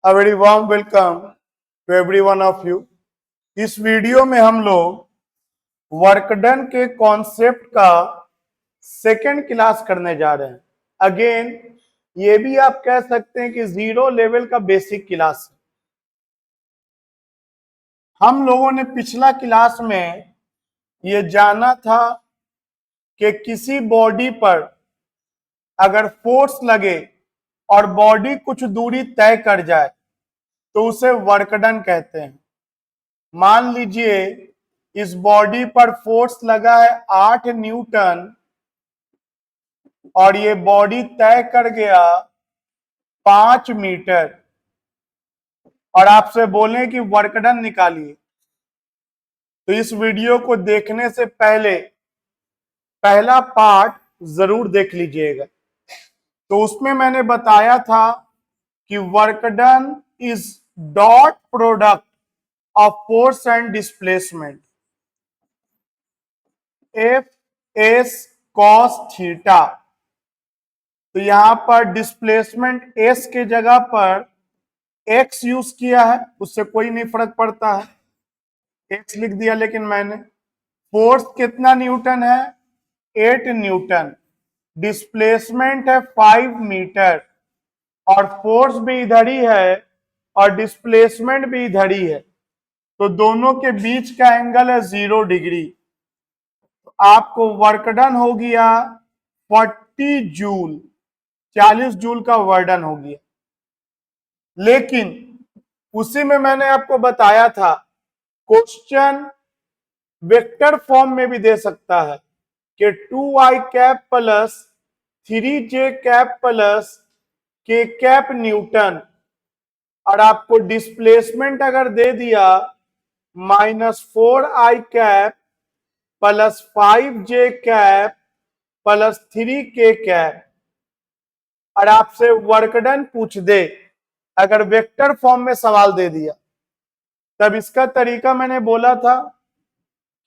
A very warm welcome to every one of you। इस video में हम लोग वर्क डन के कॉन्सेप्ट का सेकेंड क्लास करने जा रहे हैं। अगेन ये भी आप कह सकते हैं कि 0 लेवल का बेसिक क्लास है। हम लोगों ने पिछला क्लास में ये जाना था कि किसी बॉडी पर अगर फोर्स लगे और बॉडी कुछ दूरी तय कर जाए तो उसे वर्क डन कहते हैं। मान लीजिए इस बॉडी पर फोर्स लगा है 8 न्यूटन और ये बॉडी तय कर गया 5 मीटर और आपसे बोले कि वर्क डन निकालिए, तो इस वीडियो को देखने से पहले पहला पार्ट जरूर देख लीजिएगा। तो उसमें मैंने बताया था कि work done is dot product of force and displacement F S cos theta. तो यहां पर डिस्प्लेसमेंट एस के जगह पर एक्स यूज किया है, उससे कोई नहीं फर्क पड़ता है, एक्स लिख दिया। लेकिन मैंने फोर्स कितना न्यूटन है, 8 न्यूटन, डिस्प्लेसमेंट है 5 मीटर और फोर्स भी इधर ही है और डिस्प्लेसमेंट भी इधर ही है, तो दोनों के बीच का एंगल है 0 डिग्री। तो आपको वर्क डन हो गया 40 जूल, 40 जूल का वर्क डन हो गया। लेकिन उसी में मैंने आपको बताया था क्वेश्चन वेक्टर फॉर्म में भी दे सकता है कि 2i cap plus 3j cap plus k cap Newton, और आपको डिस्प्लेसमेंट अगर दे दिया -4i cap plus 5j cap plus 3k cap, और आपसे वर्क डन पूछ दे, अगर वेक्टर फॉर्म में सवाल दे दिया, तब इसका तरीका मैंने बोला था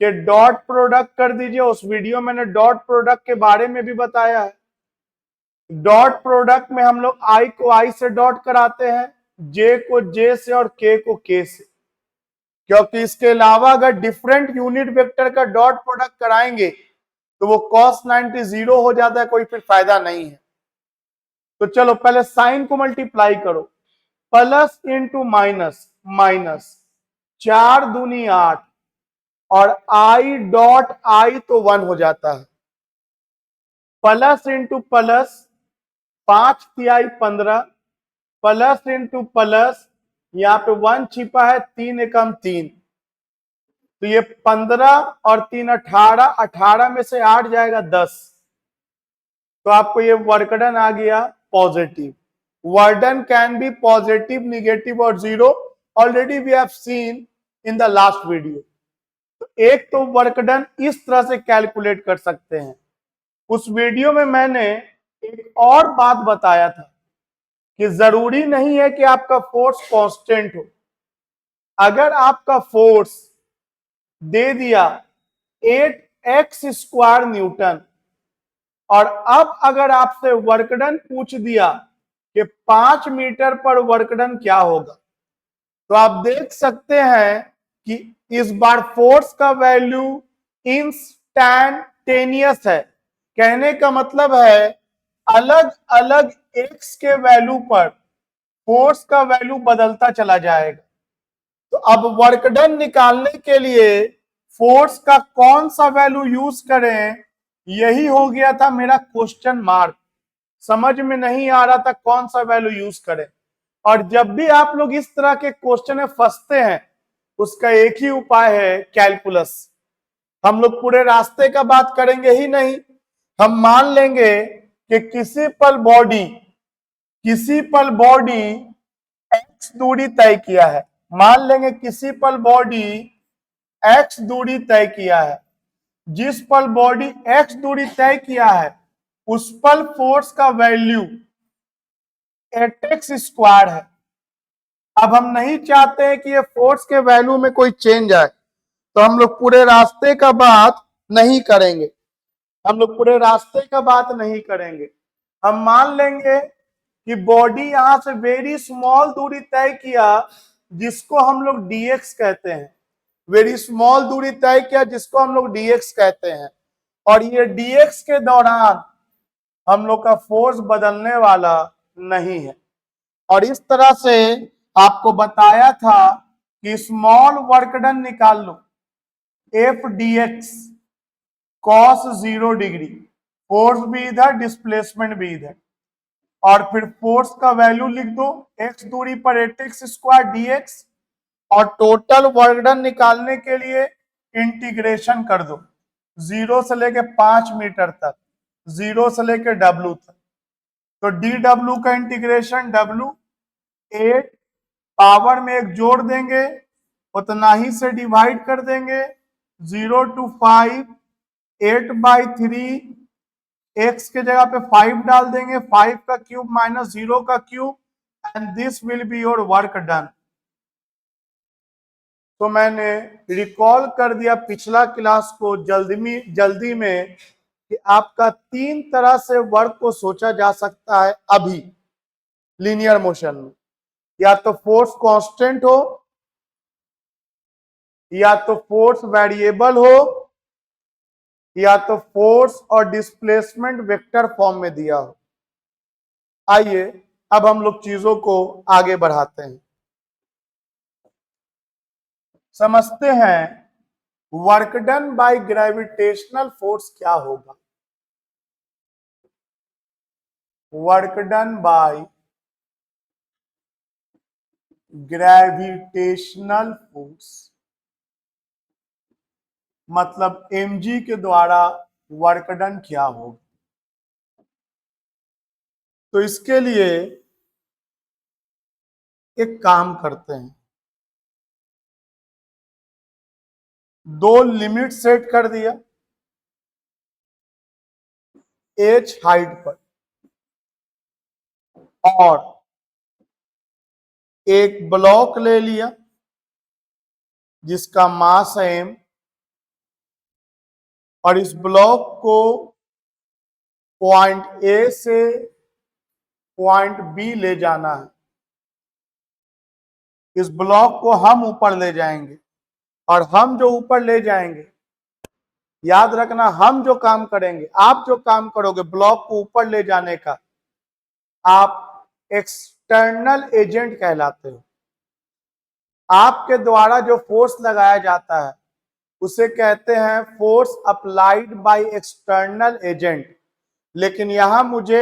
कि डॉट प्रोडक्ट कर दीजिए। उस वीडियो मैंने डॉट प्रोडक्ट के बारे में भी बताया है। डॉट प्रोडक्ट में हम लोग आई को आई से डॉट कराते हैं, जे को जे से और के को के से, क्योंकि इसके अलावा अगर डिफरेंट यूनिट वेक्टर का डॉट प्रोडक्ट कराएंगे तो वो cos 90 0 हो जाता है, कोई फिर फायदा नहीं है। तो चलो पहले साइन को मल्टीप्लाई करो, प्लस इंटू माइनस, माइनस 4 दूनी 8 और आई डॉट आई तो 1 हो जाता है, प्लस इंटू प्लस 5 तिहाई 15 प्लस इंटू प्लस, यहाँ पे 1 छिपा है, 3 एकम 3, तो ये 15 और 3 18, 18 में से 8 जाएगा 10, तो आपको ये वर्क डन आ गया positive. Work done can be positive, negative और 0, already we have seen in the last video. तो एक तो वर्क डन इस तरह से कैलकुलेट कर सकते हैं। उस वीडियो में मैंने एक और बात बताया था कि जरूरी नहीं है कि आपका फोर्स कांस्टेंट हो। अगर आपका फोर्स दे दिया 8x² न्यूटन और अब अगर आपसे वर्क डन पूछ दिया कि 5 मीटर पर वर्क डन क्या होगा, तो आप देख सकते हैं कि इस बार फोर्स का वैल्यू इंस्टैंटेनियस है। कहने का मतलब है अलग अलग x के वैल्यू पर फोर्स का वैल्यू बदलता चला जाएगा। तो अब वर्क डन निकालने के लिए फोर्स का कौन सा वैल्यू यूज करें, यही हो गया था मेरा क्वेश्चन मार्क। समझ में नहीं आ रहा था कौन सा वैल्यू यूज करें। और जब भी आप लोग इस तरह के क्वेश्चन में फंसते हैं, उसका एक ही उपाय है, कैलकुलस। हम लोग पूरे रास्ते का बात करेंगे ही नहीं, हम मान लेंगे कि किसी पल बॉडी x दूरी तय किया है, मान लेंगे किसी पल बॉडी x दूरी तय किया है। जिस पल बॉडी x दूरी तय किया है उस पल फोर्स का वैल्यू 8x² है। अब हम नहीं चाहते हैं कि ये फोर्स के वैल्यू में कोई चेंज आए, तो हम लोग पूरे रास्ते का बात नहीं करेंगे, हम मान लेंगे कि बॉडी यहां से वेरी स्मॉल दूरी तय किया जिसको हम लोग dx कहते हैं, वेरी स्मॉल दूरी तय किया जिसको हम लोग dx कहते हैं, और ये dx के दौरान हम लोग का फोर्स बदलने वाला नहीं है। और इस तरह से आपको बताया था कि स्मॉल वर्क डन निकाल लो, F D X cos 0 degree, force भी इधर डिस्प्लेसमेंट भी इधर, और फिर फोर्स का वैल्यू लिख दो x दूरी पर 8x स्क्वायर dx, और टोटल वर्क डन निकालने के लिए इंटीग्रेशन कर दो 0 से लेके 5 मीटर तक, 0 से लेके w तक। तो dw का इंटीग्रेशन w 8 पावर में एक जोड़ देंगे, उतना ही से डिवाइड कर देंगे, 0 to 5 8/3, x के जगह पे 5 डाल देंगे, 5 का क्यूब माइनस 0 का cube, and this will be your work done. तो मैंने रिकॉल कर दिया पिछला क्लास को जल्दी में कि आपका 3 तरह से वर्क को सोचा जा सकता है अभी लीनियर मोशन में, या तो फोर्स कांस्टेंट हो, या तो फोर्स वेरिएबल हो, या तो फोर्स और डिस्प्लेसमेंट वेक्टर फॉर्म में दिया हो। आइए अब हम लोग चीजों को आगे बढ़ाते हैं, समझते हैं work done by gravitational force क्या होगा। Work done by gravitational force मतलब mg के द्वारा वर्क डन क्या होगा। तो इसके लिए एक काम करते हैं, दो लिमिट सेट कर दिया h हाइट पर, और एक ब्लॉक ले लिया जिसका मास है m, और इस ब्लॉक को पॉइंट ए से पॉइंट बी ले जाना है। इस ब्लॉक को हम ऊपर ले जाएंगे, और हम जो ऊपर ले जाएंगे, याद रखना हम जो काम करेंगे, आप जो काम करोगे ब्लॉक को ऊपर ले जाने का, आप एक्सटर्नल एजेंट कहलाते हो। आपके द्वारा जो फोर्स लगाया जाता है उसे कहते हैं force applied by external agent. लेकिन यहां मुझे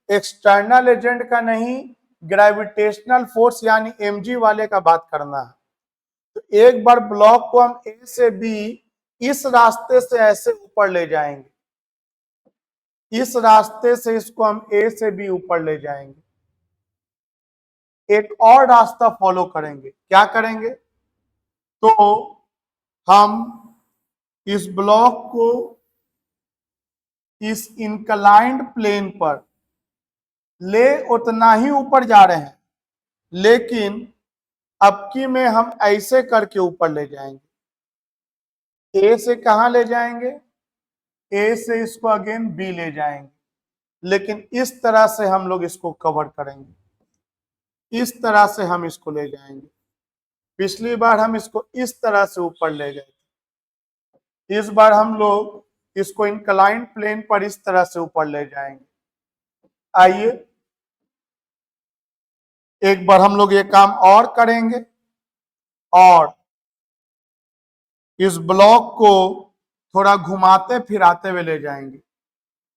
एक्सटर्नल एजेंट का नहीं, ग्रेविटेशनल फोर्स यानी mg वाले का बात करना है। तो एक बार ब्लॉक को हम ए से बी इस रास्ते से ऐसे ऊपर ले जाएंगे, इस रास्ते से इसको हम ए से बी ऊपर ले जाएंगे। एक और रास्ता फॉलो करेंगे, क्या करेंगे, तो हम इस ब्लॉक को इस इंक्लाइंड प्लेन पर ले उतना ही ऊपर जा रहे हैं, लेकिन अब की में हम ऐसे करके ऊपर ले जाएंगे। ए से कहां ले जाएंगे, ए से इसको अगेन बी ले जाएंगे, लेकिन इस तरह से हम लोग इसको कवर करेंगे, इस तरह से हम इसको ले जाएंगे। पिछली बार हम इसको इस तरह से ऊपर ले गए, इस बार हम लोग इसको इंक्लाइंड प्लेन पर इस तरह से ऊपर ले जाएंगे। आइए एक बार हम लोग ये काम और करेंगे, और इस ब्लॉक को थोड़ा घुमाते फिराते हुए ले जाएंगे।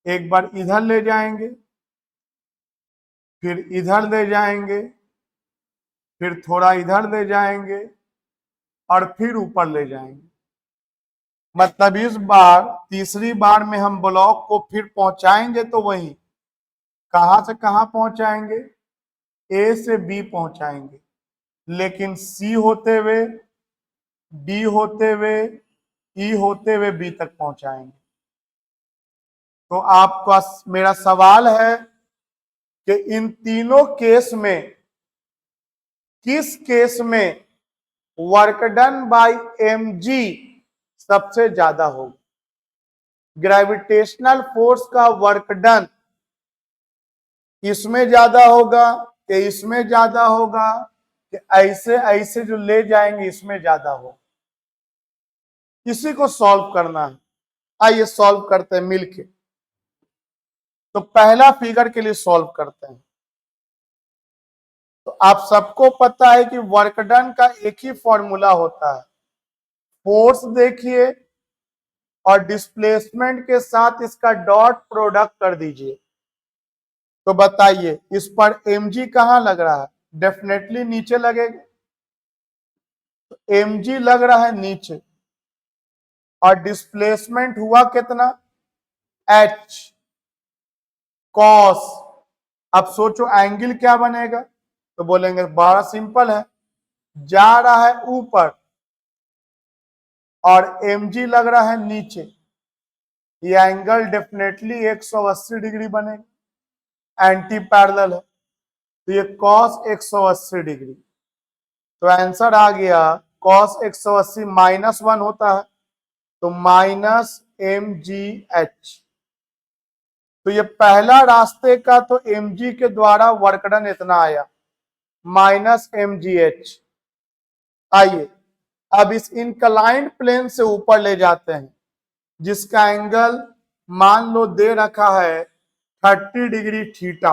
एक बार इधर ले जाएंगे, फिर इधर ले जाएंगे, फिर थोड़ा इधर ले जाएंगे, और फिर ऊपर ले जाएंगे। मतलब इस बार तीसरी बार में हम ब्लॉक को फिर पहुंचाएंगे तो वही कहां से कहां पहुंचाएंगे, ए से बी पहुंचाएंगे, लेकिन सी होते हुए, डी होते हुए, ई होते हुए बी तक पहुंचाएंगे। तो आपका मेरा सवाल है कि इन तीनों केस में किस केस में वर्क डन बाय mg सबसे ज्यादा होगा। ग्रेविटेशनल फोर्स का वर्क डन इसमें ज्यादा होगा कि इसमें ज्यादा होगा कि ऐसे ऐसे जो ले जाएंगे इसमें ज्यादा होगा, इसी को सॉल्व करना है। आइए सॉल्व करते हैं मिलके। तो पहला फिगर के लिए सॉल्व करते हैं। तो आप सबको पता है कि वर्क डन का एक ही फॉर्मूला होता है, फोर्स देखिए और डिस्प्लेसमेंट के साथ इसका डॉट प्रोडक्ट कर दीजिए। तो बताइए इस पर mg कहां लग रहा है? डेफिनेटली नीचे लगेगा। तो mg लग रहा है नीचे और डिस्प्लेसमेंट हुआ कितना? h cos। अब सोचो एंगल क्या बनेगा? तो बोलेंगे बड़ा सिंपल है, जा रहा है ऊपर और mg लग रहा है नीचे, ये एंगल डेफिनेटली 180 डिग्री बनेगा, एंटी पैरेलल है, तो ये cos 180 डिग्री। तो आंसर आ गया cos 180 -1 होता है, तो -mgh। तो ये पहला रास्ते का तो mg के द्वारा वर्क डन इतना आया -mgh। आइए अब इस इंक्लाइंड प्लेन से ऊपर ले जाते हैं, जिसका एंगल मान लो दे रखा है 30 डिग्री थीटा।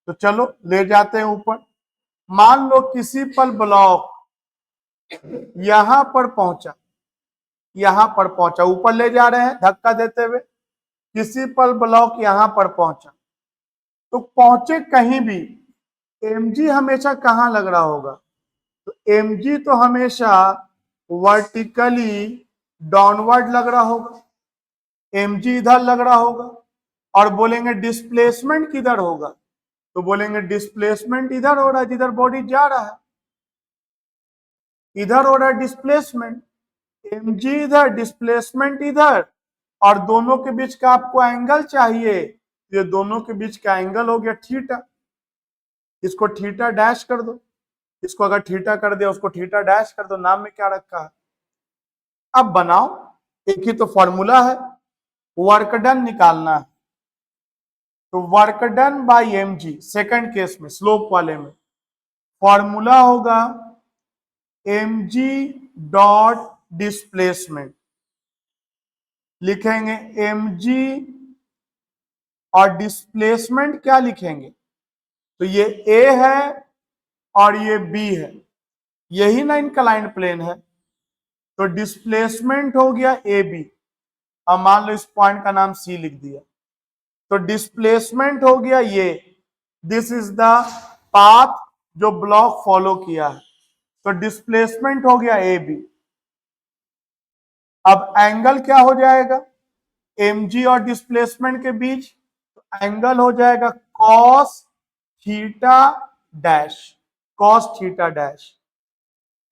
तो चलो ले जाते हैं ऊपर। मान लो किसी पर ब्लॉक यहां पर पहुंचा, यहां पर पहुंचा, ऊपर ले जा रहे हैं धक्का देते हुए, किसी पर ब्लॉक यहां पर पहुंचा। तो पहुंचे कहीं भी, mg हमेशा कहां लग रहा होगा? तो mg तो हमेशा वर्टिकली डाउनवर्ड लग रहा होगा, mg इधर लग रहा होगा। और बोलेंगे डिस्प्लेसमेंट किधर होगा? तो बोलेंगे डिस्प्लेसमेंट इधर हो रहा है, जिधर बॉडी जा रहा है, इधर हो रहा है डिस्प्लेसमेंट। mg इधर, डिस्प्लेसमेंट इधर, और दोनों के बीच का आपको एंगल चाहिए, ये दोनों के बीच का एंगल हो गया थीटा। इसको थीटा डैश कर दो, इसको अगर थीटा कर दिया उसको थीटा डैश कर दो, नाम में क्या रखा है। अब बनाओ, एक ही तो फॉर्मूला है, वर्क डन निकालना है। तो work done by mg second case में स्लोप वाले में फॉर्मूला होगा mg डॉट डिस्प्लेसमेंट। लिखेंगे mg और डिस्प्लेसमेंट क्या लिखेंगे? तो ये a है और ये b है, यही ना इंक्लाइंड प्लेन है, तो डिस्प्लेसमेंट हो गया ए बी। अब मान लो इस पॉइंट का नाम सी लिख दिया, तो डिस्प्लेसमेंट हो गया ये, दिस इज द पाथ जो ब्लॉक फॉलो किया है, तो डिस्प्लेसमेंट हो गया ए बी। अब एंगल क्या हो जाएगा mg और डिस्प्लेसमेंट के बीच? तो एंगल हो जाएगा cos theta dash, cos theta dash.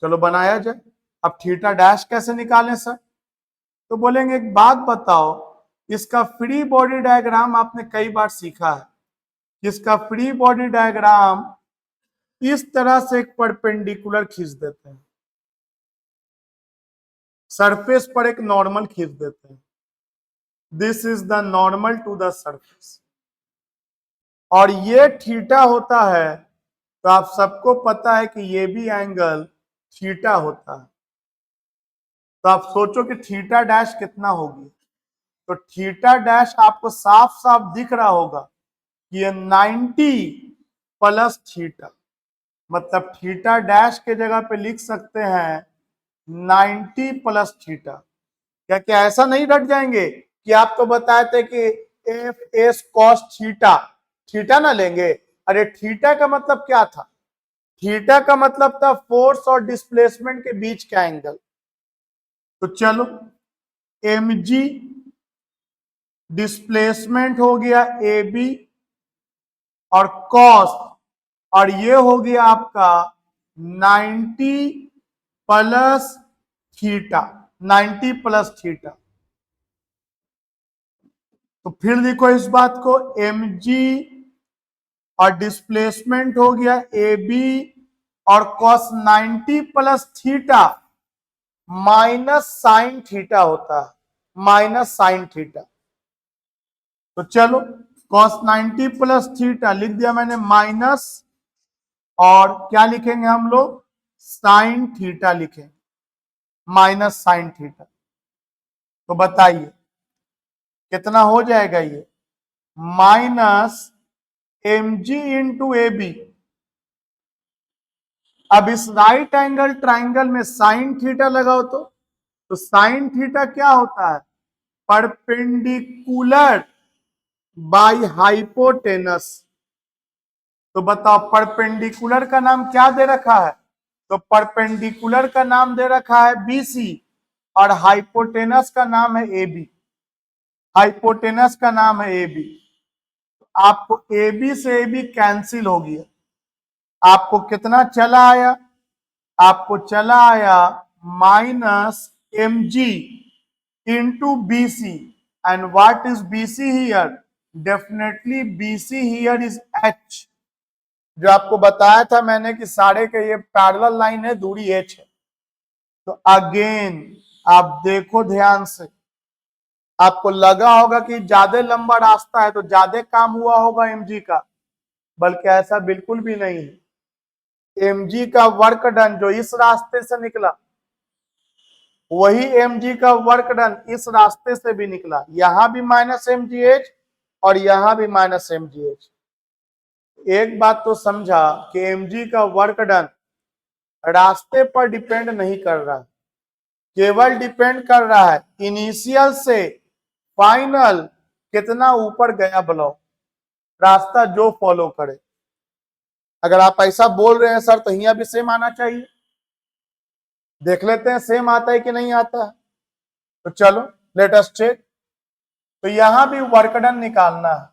चलो बनाया जाए। अब थीटा डैश कैसे निकालें सर? तो बोलेंगे एक बात बताओ, इसका फ्री बॉडी डायग्राम आपने कई बार सीखा है। इसका फ्री बॉडी डायग्राम इस तरह से एक परपेंडिकुलर खींच देते हैं, सरफेस पर एक नॉर्मल खींच देते हैं, this is the normal to the surface, और ये थीटा होता है। तो आप सबको पता है कि ये भी एंगल थीटा होता है। तो आप सोचो कि थीटा डैश कितना होगी? तो थीटा डैश आपको साफ साफ दिख रहा होगा कि ये 90 प्लस थीटा, मतलब थीटा डैश के जगह पे लिख सकते हैं 90 प्लस थीटा। क्या क्या ऐसा नहीं रट जाएंगे कि आप तो बताए थे कि F S cos theta, theta ना लेंगे? अरे थीटा का मतलब क्या था? थीटा का मतलब था फोर्स और डिस्प्लेसमेंट के बीच का एंगल। तो चलो mg डिस्प्लेसमेंट हो गया ए बी और कॉस, और ये हो गया आपका 90 प्लस थीटा, 90 प्लस थीटा। तो फिर लिखो इस बात को, mg और डिस्प्लेसमेंट हो गया ए बी और cos 90 plus theta minus sine theta होता है, माइनस साइन थीटा। तो चलो cos 90 प्लस थीटा लिख दिया मैंने माइनस, और क्या लिखेंगे हम लोग, साइन थीटा लिखेंगे, माइनस साइन थीटा। तो बताइए कितना हो जाएगा ये, minus m g into A B. अब इस राइट एंगल ट्राइंगल में साइन थीटा लगाओ तो साइन थीटा क्या होता है, परपेंडिकुलर बाय हाइपोटेनस। तो बताओ परपेंडिकुलर का नाम क्या दे रखा है, तो परपेंडिकुलर का नाम दे रखा है बीसी, और हाइपोटेनस का नाम है ए बी, हाइपोटेनस का नाम है ए बी। आपको ए बी से ए बी कैंसिल हो गया, आपको कितना चला आया, आपको चला आया minus m g into B C. And what is B C here, definitely B C here is h, जो आपको बताया था मैंने कि सारे के ये पैरेलल लाइन है, दूरी एच है। तो अगेन आप देखो ध्यान से, आपको लगा होगा कि ज्यादा लंबा रास्ता है तो ज्यादा काम हुआ होगा एमजी का, बल्कि ऐसा बिल्कुल भी नहीं है। एमजी का वर्क डन जो इस रास्ते से निकला, वही एमजी का वर्क डन इस रास्ते से भी निकला। यहां भी माइनस एम जी एच और यहां भी माइनस एम जी एच। एक बात तो समझा कि एमजी का वर्क डन रास्ते पर डिपेंड नहीं कर रहा, केवल डिपेंड कर रहा है इनिशियल से फाइनल कितना ऊपर गया ब्लॉक, रास्ता जो फॉलो करे। अगर आप ऐसा बोल रहे हैं सर तो यहाँ भी सेम आना चाहिए, देख लेते हैं सेम आता है कि नहीं आता है। तो चलो लेट अस चेक। तो यहां भी वर्क डन निकालना है,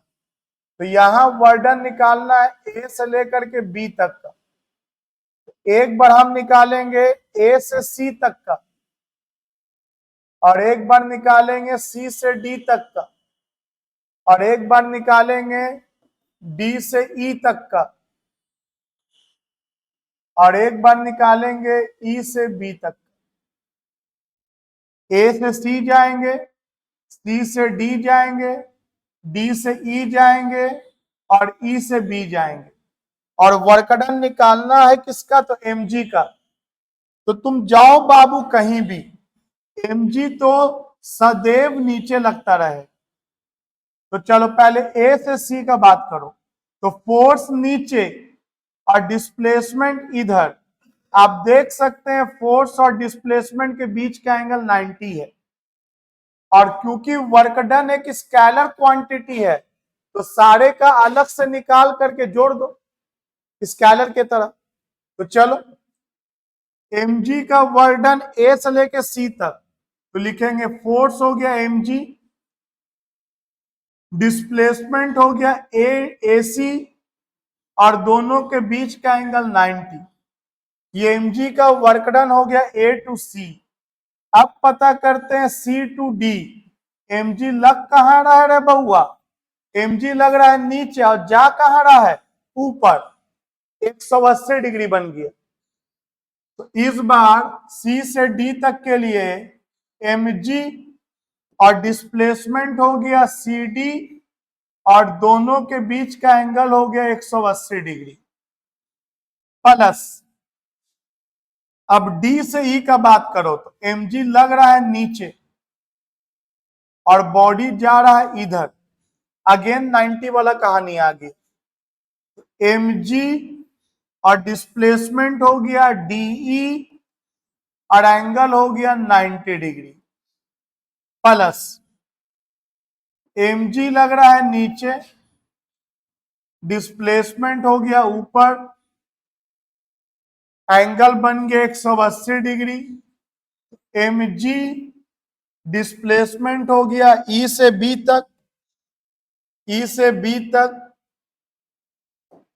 तो यहां वर्क डन निकालना है ए से लेकर के बी तक का। एक बार हम निकालेंगे ए से सी तक का, और एक बार निकालेंगे सी से डी तक का, और एक बार निकालेंगे डी से ई तक का, और एक बार निकालेंगे ई से बी तक। ए से सी जाएंगे, सी से डी जाएंगे, डी से ई जाएंगे, और ई से बी जाएंगे। और वर्क डन निकालना है किसका, तो एमजी का। तो तुम जाओ बाबू कहीं भी, एमजी तो सदैव नीचे लगता रहे। तो चलो पहले ए से सी का बात करो, तो फोर्स नीचे और डिस्प्लेसमेंट इधर। आप देख सकते हैं फोर्स और डिस्प्लेसमेंट के बीच का एंगल 90 है, और क्योंकि वर्क डन एक स्केलर क्वांटिटी है तो सारे का अलग से निकाल करके जोड़ दो स्केलर के तरह। तो चलो mg का वर्क डन ए से लेके सी तक, तो लिखेंगे फोर्स हो गया mg, डिस्प्लेसमेंट हो गया ए सी, और दोनों के बीच का एंगल 90। ये mg का वर्क डन हो गया ए टू सी। अब पता करते हैं सी टू डी। mg लग कहां रहा है रे बहुआ, mg लग रहा है नीचे, और जा कहां रहा है, ऊपर। 180 डिग्री बन गया। तो इस बार सी से डी तक के लिए mg और डिस्प्लेसमेंट हो गया सी डी, और दोनों के बीच का एंगल हो गया 180 डिग्री प्लस। अब डी से ई का बात करो तो mg लग रहा है नीचे और बॉडी जा रहा है इधर। अगेन 90 वाला कहानी आ गई। mg और डिस्प्लेसमेंट हो गया डीई, और एंगल हो गया 90 डिग्री प्लस mg लग रहा है नीचे, डिस्प्लेसमेंट हो गया ऊपर, एंगल बन गया 180 डिग्री। mg डिस्प्लेसमेंट हो गया ई से बी तक, ई से बी तक,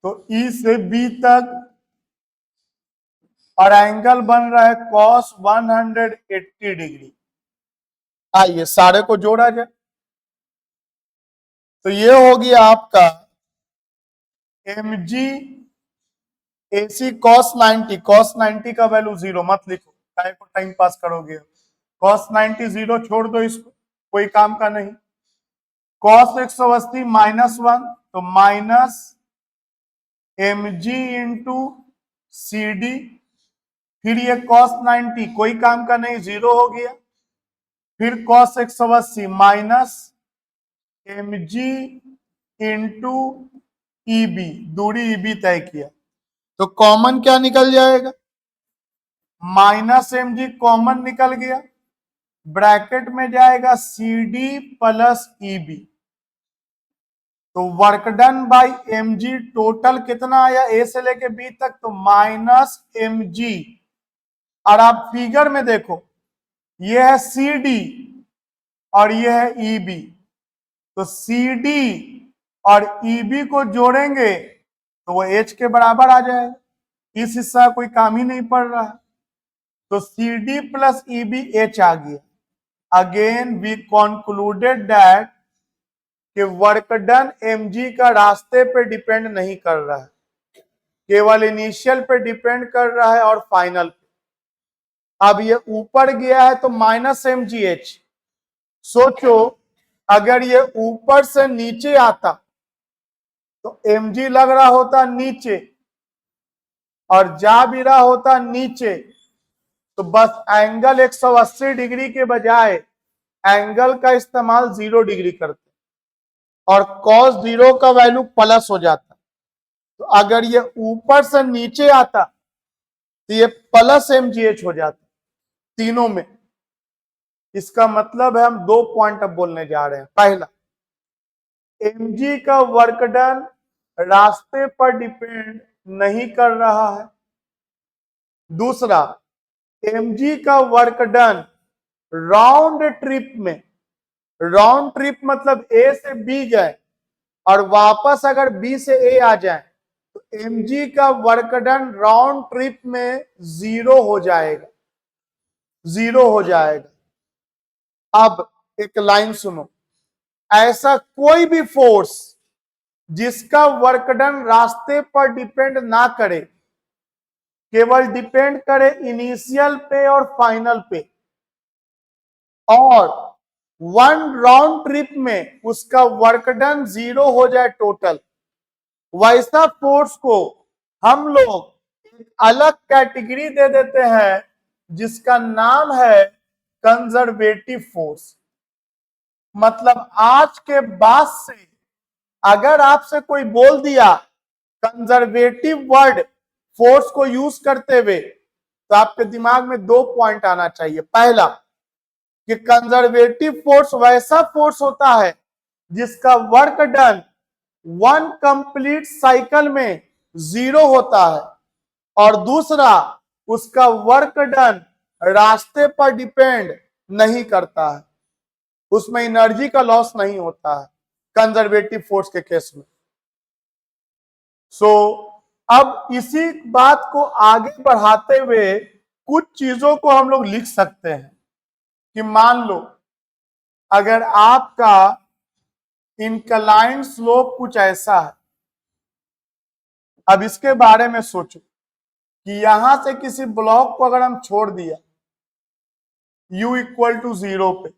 तो ई से बी तक, और एंगल बन रहा है cos 180 डिग्री। आइए सारे को जोड़ा जाए। तो ये हो गया आपका mg AC cos 90। cos 90 का वैल्यू 0 मत लिखो, काय को टाइम पास करोगे। cos 90 0 छोड़ दो, इसको कोई काम का नहीं। cos 180 -1 तो minus mg into C D, फिर ये cos 90 कोई काम का नहीं, 0 हो गया, फिर cos 180 minus mg into EB, दूरी ईबी तय किया तो कॉमन क्या निकल जाएगा, माइनस mg कॉमन निकल गया, ब्रैकेट में जाएगा सी डी प्लस ईबी, तो work done by mg total कितना आया ए से लेके बी तक, तो माइनस mg। और आप फिगर में देखो ये है सी डी और ये है ईबी, तो सी डी और ईबी को जोड़ेंगे तो वो एच के बराबर आ जाएगा, इस हिस्सा कोई काम ही नहीं पड़ रहा, तो C D plus E B H आ गया। अगेन वी कंक्लूडेड दैट कि वर्क डन mg का रास्ते पे डिपेंड नहीं कर रहा है, केवल इनिशियल पे डिपेंड कर रहा है और फाइनल पे। अब ये ऊपर गया है तो माइनस mgh, सोचो अगर ये ऊपर से नीचे आता तो mg लग रहा होता नीचे और जा भी रहा होता नीचे, तो बस एंगल 180 डिग्री के बजाय एंगल का इस्तेमाल 0 डिग्री करते और cos 0 का वैल्यू प्लस हो जाता। तो अगर ये ऊपर से नीचे आता तो ये प्लस mgh हो जाता तीनों में। इसका मतलब है हम 2 पॉइंट अब बोलने जा रहे हैं। पहला, mg का वर्क डन रास्ते पर डिपेंड नहीं कर रहा है। दूसरा, mg का वर्क डन राउंड ट्रिप में, राउंड ट्रिप मतलब ए से बी गए और वापस अगर बी से ए आ जाए तो mg का वर्क डन राउंड ट्रिप में 0 हो जाएगा, 0 हो जाएगा। अब एक लाइन सुनो, ऐसा कोई भी फोर्स जिसका वर्क डन रास्ते पर डिपेंड ना करे, केवल डिपेंड करे इनिशियल पे और फाइनल पे, और 1 राउंड ट्रिप में उसका वर्क डन 0 हो जाए टोटल, वैसा फोर्स को हम लोग एक अलग कैटेगरी दे देते हैं जिसका नाम है कंजर्वेटिव फोर्स। मतलब आज के बाद से अगर आपसे कोई बोल दिया कंजर्वेटिव वर्ड फोर्स को यूज करते हुए, तो आपके दिमाग में 2 पॉइंट आना चाहिए। पहला, कि कंजर्वेटिव फोर्स वैसा फोर्स होता है जिसका वर्क डन 1 कंप्लीट साइकिल में 0 होता है, और दूसरा, उसका वर्क डन रास्ते पर डिपेंड नहीं करता है, उसमें एनर्जी का लॉस नहीं होता है कंजर्वेटिव फोर्स के केस में। अब इसी बात को आगे बढ़ाते हुए कुछ चीजों को हम लोग लिख सकते हैं कि मान लो अगर आपका इंक्लाइन स्लोप कुछ ऐसा है, अब इसके बारे में सोचो कि यहां से किसी ब्लॉक को अगर हम छोड़ दिया u इक्वल टू 0 पे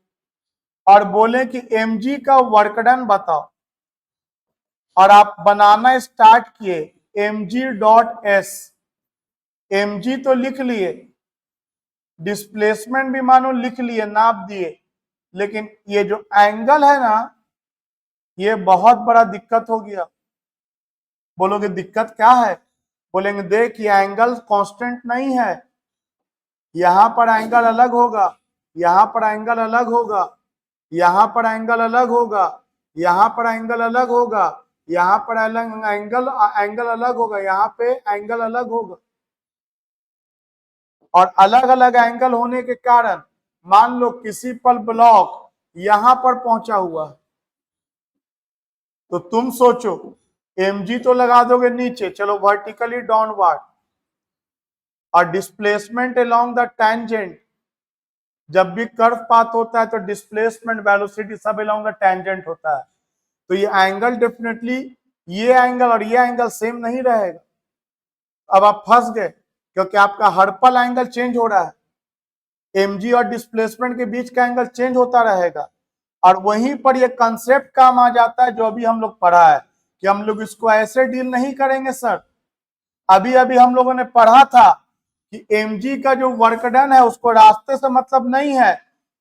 और बोले कि mg का वर्क डन बताओ, और आप बनाना स्टार्ट किए mg डॉट एस, mg तो लिख लिए, डिस्प्लेसमेंट भी मानो लिख लिए, नाप दिए, लेकिन ये जो एंगल है ना, ये बहुत बड़ा दिक्कत हो गया। बोलोगे दिक्कत क्या है, बोलेंगे देख ये एंगल कांस्टेंट नहीं है, यहां पर एंगल अलग होगा, यहां पर एंगल अलग होगा, यहां पर एंगल अलग होगा, यहां पर एंगल अलग होगा, यहां पर एंगल अलग होगा, यहां पे एंगल अलग होगा। और अलग अलग एंगल होने के कारण मान लो किसी पर ब्लॉक यहां पर पहुंचा हुआ है, तो तुम सोचो mg तो लगा दोगे नीचे, चलो वर्टिकली डाउनवर्ड, और डिस्प्लेसमेंट अलोंग द टेंजेंट, जब भी कर्व पाथ होता है तो डिस्प्लेसमेंट वेलोसिटी सब अलोंग द टेंजेंट होता है, तो ये एंगल डेफिनेटली, ये एंगल और ये एंगल सेम नहीं रहेगा। अब आप फंस गए क्योंकि आपका हर पल एंगल चेंज हो रहा है, mg और डिस्प्लेसमेंट के बीच का एंगल चेंज होता रहेगा, और वहीं पर ये कंसेप्ट काम आ जाता है जो अभी हम लोग पढ़ा है कि हम लोग इसको ऐसे डील नहीं करेंगे सर। अभी अभी हम लोगों ने पढ़ा था कि mg का जो वर्क डन है उसको रास्ते से मतलब नहीं है,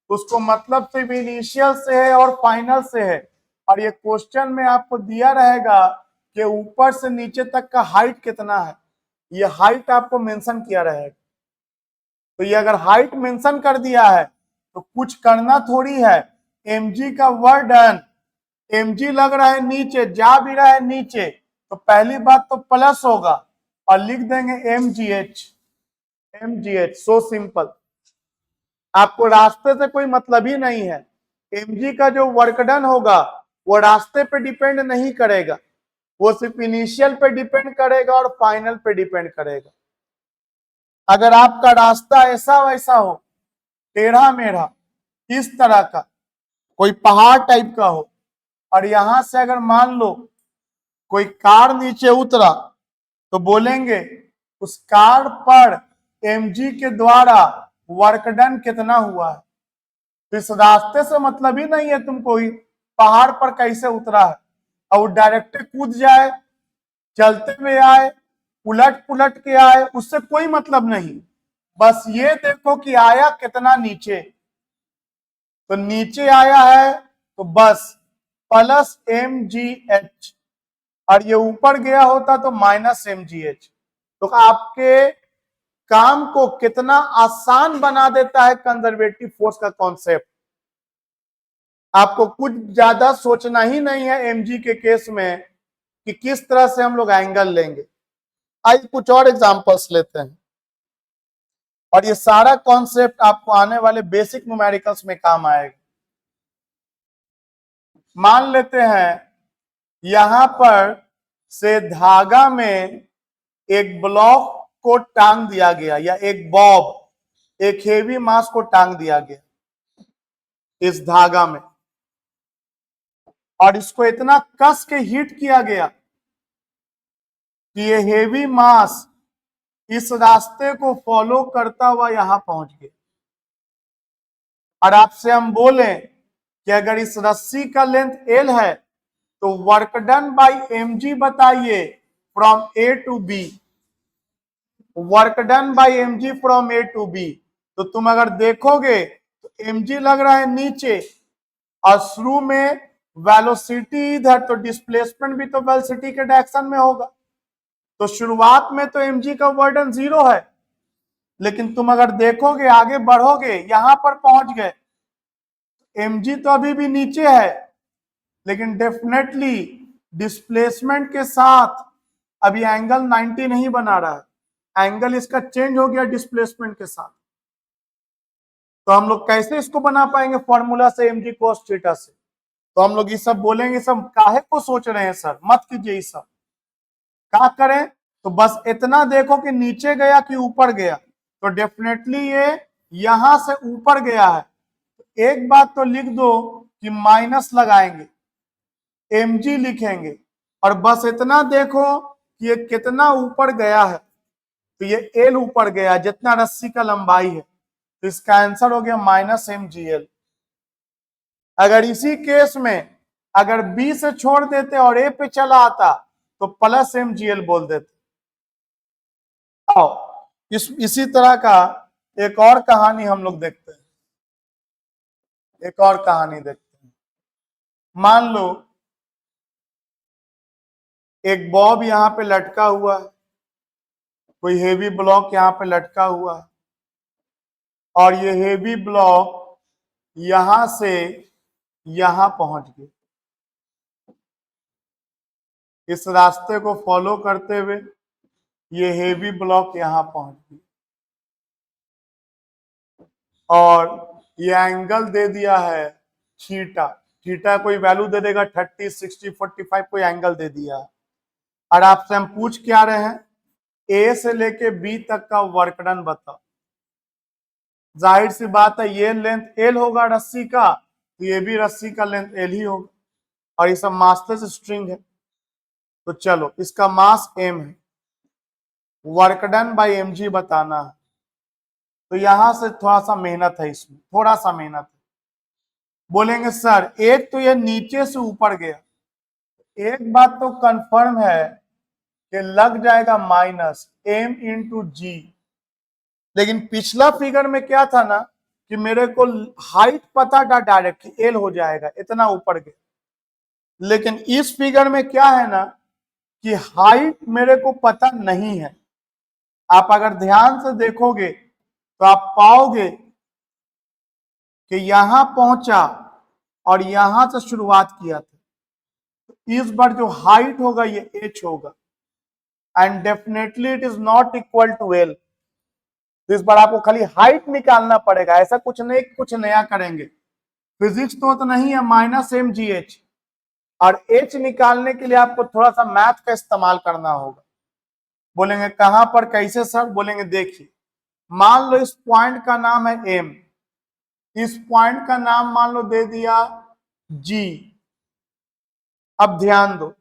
उसको मतलब सिर्फ इनिशियल से है और फाइनल से है। और ये क्वेश्चन में आपको दिया रहेगा कि ऊपर से नीचे तक का हाइट कितना है, ये हाइट आपको मेंशन किया रहेगा। तो ये अगर हाइट मेंशन कर दिया है तो कुछ करना थोड़ी है। mg का वर्क डन, mg लग रहा है नीचे, जा भी रहा है नीचे, तो पहली बात तो प्लस होगा और लिख देंगे mgh। mgh सो सिंपल, आपको रास्ते से कोई मतलब ही नहीं है। mg का जो वर्क डन होगा वो रास्ते पे डिपेंड नहीं करेगा, वो सिर्फ इनिशियल पे डिपेंड करेगा और फाइनल पे डिपेंड करेगा। अगर आपका रास्ता ऐसा वैसा हो, टेढ़ा मेढ़ा, इस तरह का कोई पहाड़ टाइप का हो, और यहां से अगर मान लो कोई कार नीचे उतरा तो बोलेंगे उस कार पर mg के द्वारा वर्क डन कितना हुआ है। तो इस रास्ते से मतलब ही नहीं है तुमको ही पहाड़ पर कैसे उतरा है, और वो डायरेक्ट कूद जाए, चलते हुए आए, उलट पुलट के आए, उससे कोई मतलब नहीं। बस ये देखो कि आया कितना नीचे, तो नीचे आया है तो बस प्लस mgh, और ये ऊपर गया होता तो माइनस mgh। तो आपके काम को कितना आसान बना देता है कंजर्वेटिव फोर्स का कॉन्सेप्ट। आपको कुछ ज्यादा सोचना ही नहीं है mg के केस में कि किस तरह से हम लोग एंगल लेंगे। आइए कुछ और एग्जांपल्स लेते हैं, और ये सारा कॉन्सेप्ट आपको आने वाले बेसिक न्यूमेरिकल्स में काम आएगा। मान लेते हैं यहां पर से धागा में एक ब्लॉक को टांग दिया गया, या एक बॉब, एक हेवी मास को टांग दिया गया इस धागा में, और इसको इतना कस के हिट किया गया कि ये हेवी मास इस रास्ते को फॉलो करता हुआ यहां पहुंच गया। और आपसे हम बोले कि अगर इस रस्सी का लेंथ L है तो वर्क डन बाई mg बताइए from A to B, work done by mg from A to B। तो तुम अगर देखोगे तो mg लग रहा है नीचे, और शुरू में वेलोसिटी इधर, तो डिस्प्लेसमेंट भी तो वेलोसिटी के डायरेक्शन में होगा। तो शुरुआत में तो mg का वर्डन 0 है, लेकिन तुम अगर देखोगे आगे बढ़ोगे यहां पर पहुंच गए, mg तो अभी भी नीचे है, लेकिन डेफिनेटली डिस्प्लेसमेंट के साथ अभी एंगल 90 नहीं बना रहा है, एंगल इसका चेंज हो गया डिस्प्लेसमेंट के साथ। तो हम लोग कैसे इसको बना पाएंगे फॉर्मूला से mg cos थीटा से। तो हम लोग ये सब बोलेंगे, सब काहे को सोच रहे हैं सर, मत कीजिए ये सब। क्या करें, तो बस इतना देखो कि नीचे गया कि ऊपर गया, तो डेफिनेटली ये यहां से ऊपर गया है। तो एक बात तो लिख दो कि माइनस लगाएंगे, mg लिखेंगे, और बस इतना देखो कि ये कितना ऊपर गया है। तो ये L ऊपर गया जितना रस्सी का लंबाई है, तो इसका आंसर हो गया माइनस mgl। अगर इसी केस में अगर B से छोड़ देते और A पे चला आता तो प्लस mgl बोल देते। आओ इसी तरह का एक और कहानी हम लोग देखते हैं, एक और कहानी देखते हैं। मान लो एक बॉब यहां पे लटका हुआ है, कोई हेवी ब्लॉक यहां पे लटका हुआ है, और ये हेवी ब्लॉक यहां से यहां पहुंच गए इस रास्ते को फॉलो करते हुए, ये हेवी ब्लॉक यहां पहुंच गई, और ये एंगल दे दिया है थीटा। थीटा कोई वैल्यू दे देगा 30, 60, 45 कोई एंगल दे दिया है। और आपसे हम पूछ क्या रहे हैं, ए से लेके बी तक का वर्क डन बताओ। जाहिर सी बात है ये लेंथ एल होगा रस्सी का, तो ये भी रस्सी का लेंथ एल ही होगा, और ये सब मासलेस स्ट्रिंग है। तो चलो इसका मास एम है, वर्क डन बाई mg बताना है। तो यहां से थोड़ा सा मेहनत है, इसमें थोड़ा सा मेहनत है। बोलेंगे सर एक तो ये नीचे से ऊपर गया, एक बात तो कंफर्म है कि लग जाएगा माइनस m इंटू जी। लेकिन पिछला फिगर में क्या था ना कि मेरे को हाइट पता था डायरेक्ट कि एल हो जाएगा, इतना ऊपर गया। लेकिन इस फिगर में क्या है ना कि हाइट मेरे को पता नहीं है। आप अगर ध्यान से देखोगे तो आप पाओगे कि यहां पहुंचा और यहां से शुरुआत किया था। तो इस बार जो हाइट होगा ये h होगा, and definitely it is not equal to L. तो इस बार आपको खाली हाइट निकालना पड़ेगा, ऐसा कुछ नहीं कुछ नया करेंगे। फिजिक्स तो नहीं है माइनस एम जी एच, और एच निकालने के लिए आपको थोड़ा सा मैथ का इस्तेमाल करना होगा। बोलेंगे कहां पर, कैसे सर? बोलेंगे देखिए, मान लो इस पॉइंट का नाम है एम, इस पॉइंट का नाम मान लो दे दिया जी। अब ध्यान दो,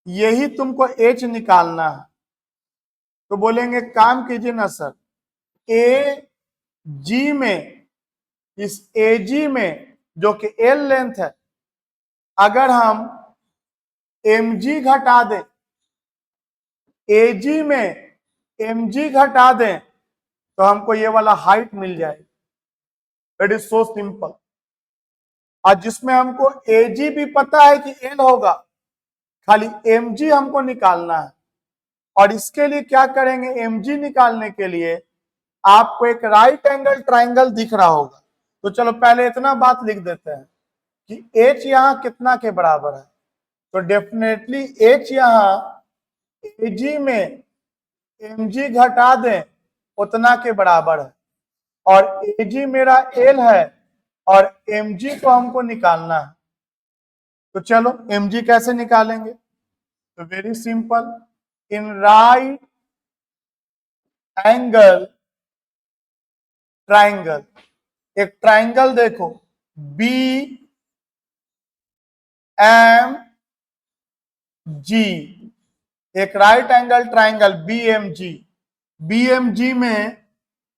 यही तुमको एच निकालना है। तो बोलेंगे काम कीजिए ना सर, ए जी में, इस ए जी में जो कि एल लेंथ है, अगर हम एम जी घटा दें, ए जी में एम जी घटा दें तो हमको ये वाला हाइट मिल जाएगी। It is so simple. और जिसमें हमको ए जी भी पता है कि एल होगा, खाली एम जी हमको निकालना है। और इसके लिए क्या करेंगे, एम जी निकालने के लिए आपको एक राइट एंगल ट्राइंगल दिख रहा होगा। तो चलो पहले इतना बात लिख देते हैं कि एच यहां कितना के बराबर है। तो डेफिनेटली एच यहां एजी में एम जी घटा दें उतना के बराबर है, और एजी मेरा एल है और एम जी को हमको निकालना है। तो चलो एम जी कैसे निकालेंगे? तो very simple, in right angle triangle, एक ट्राइंगल देखो बी एम जी, एक right angle triangle B M G. B M G में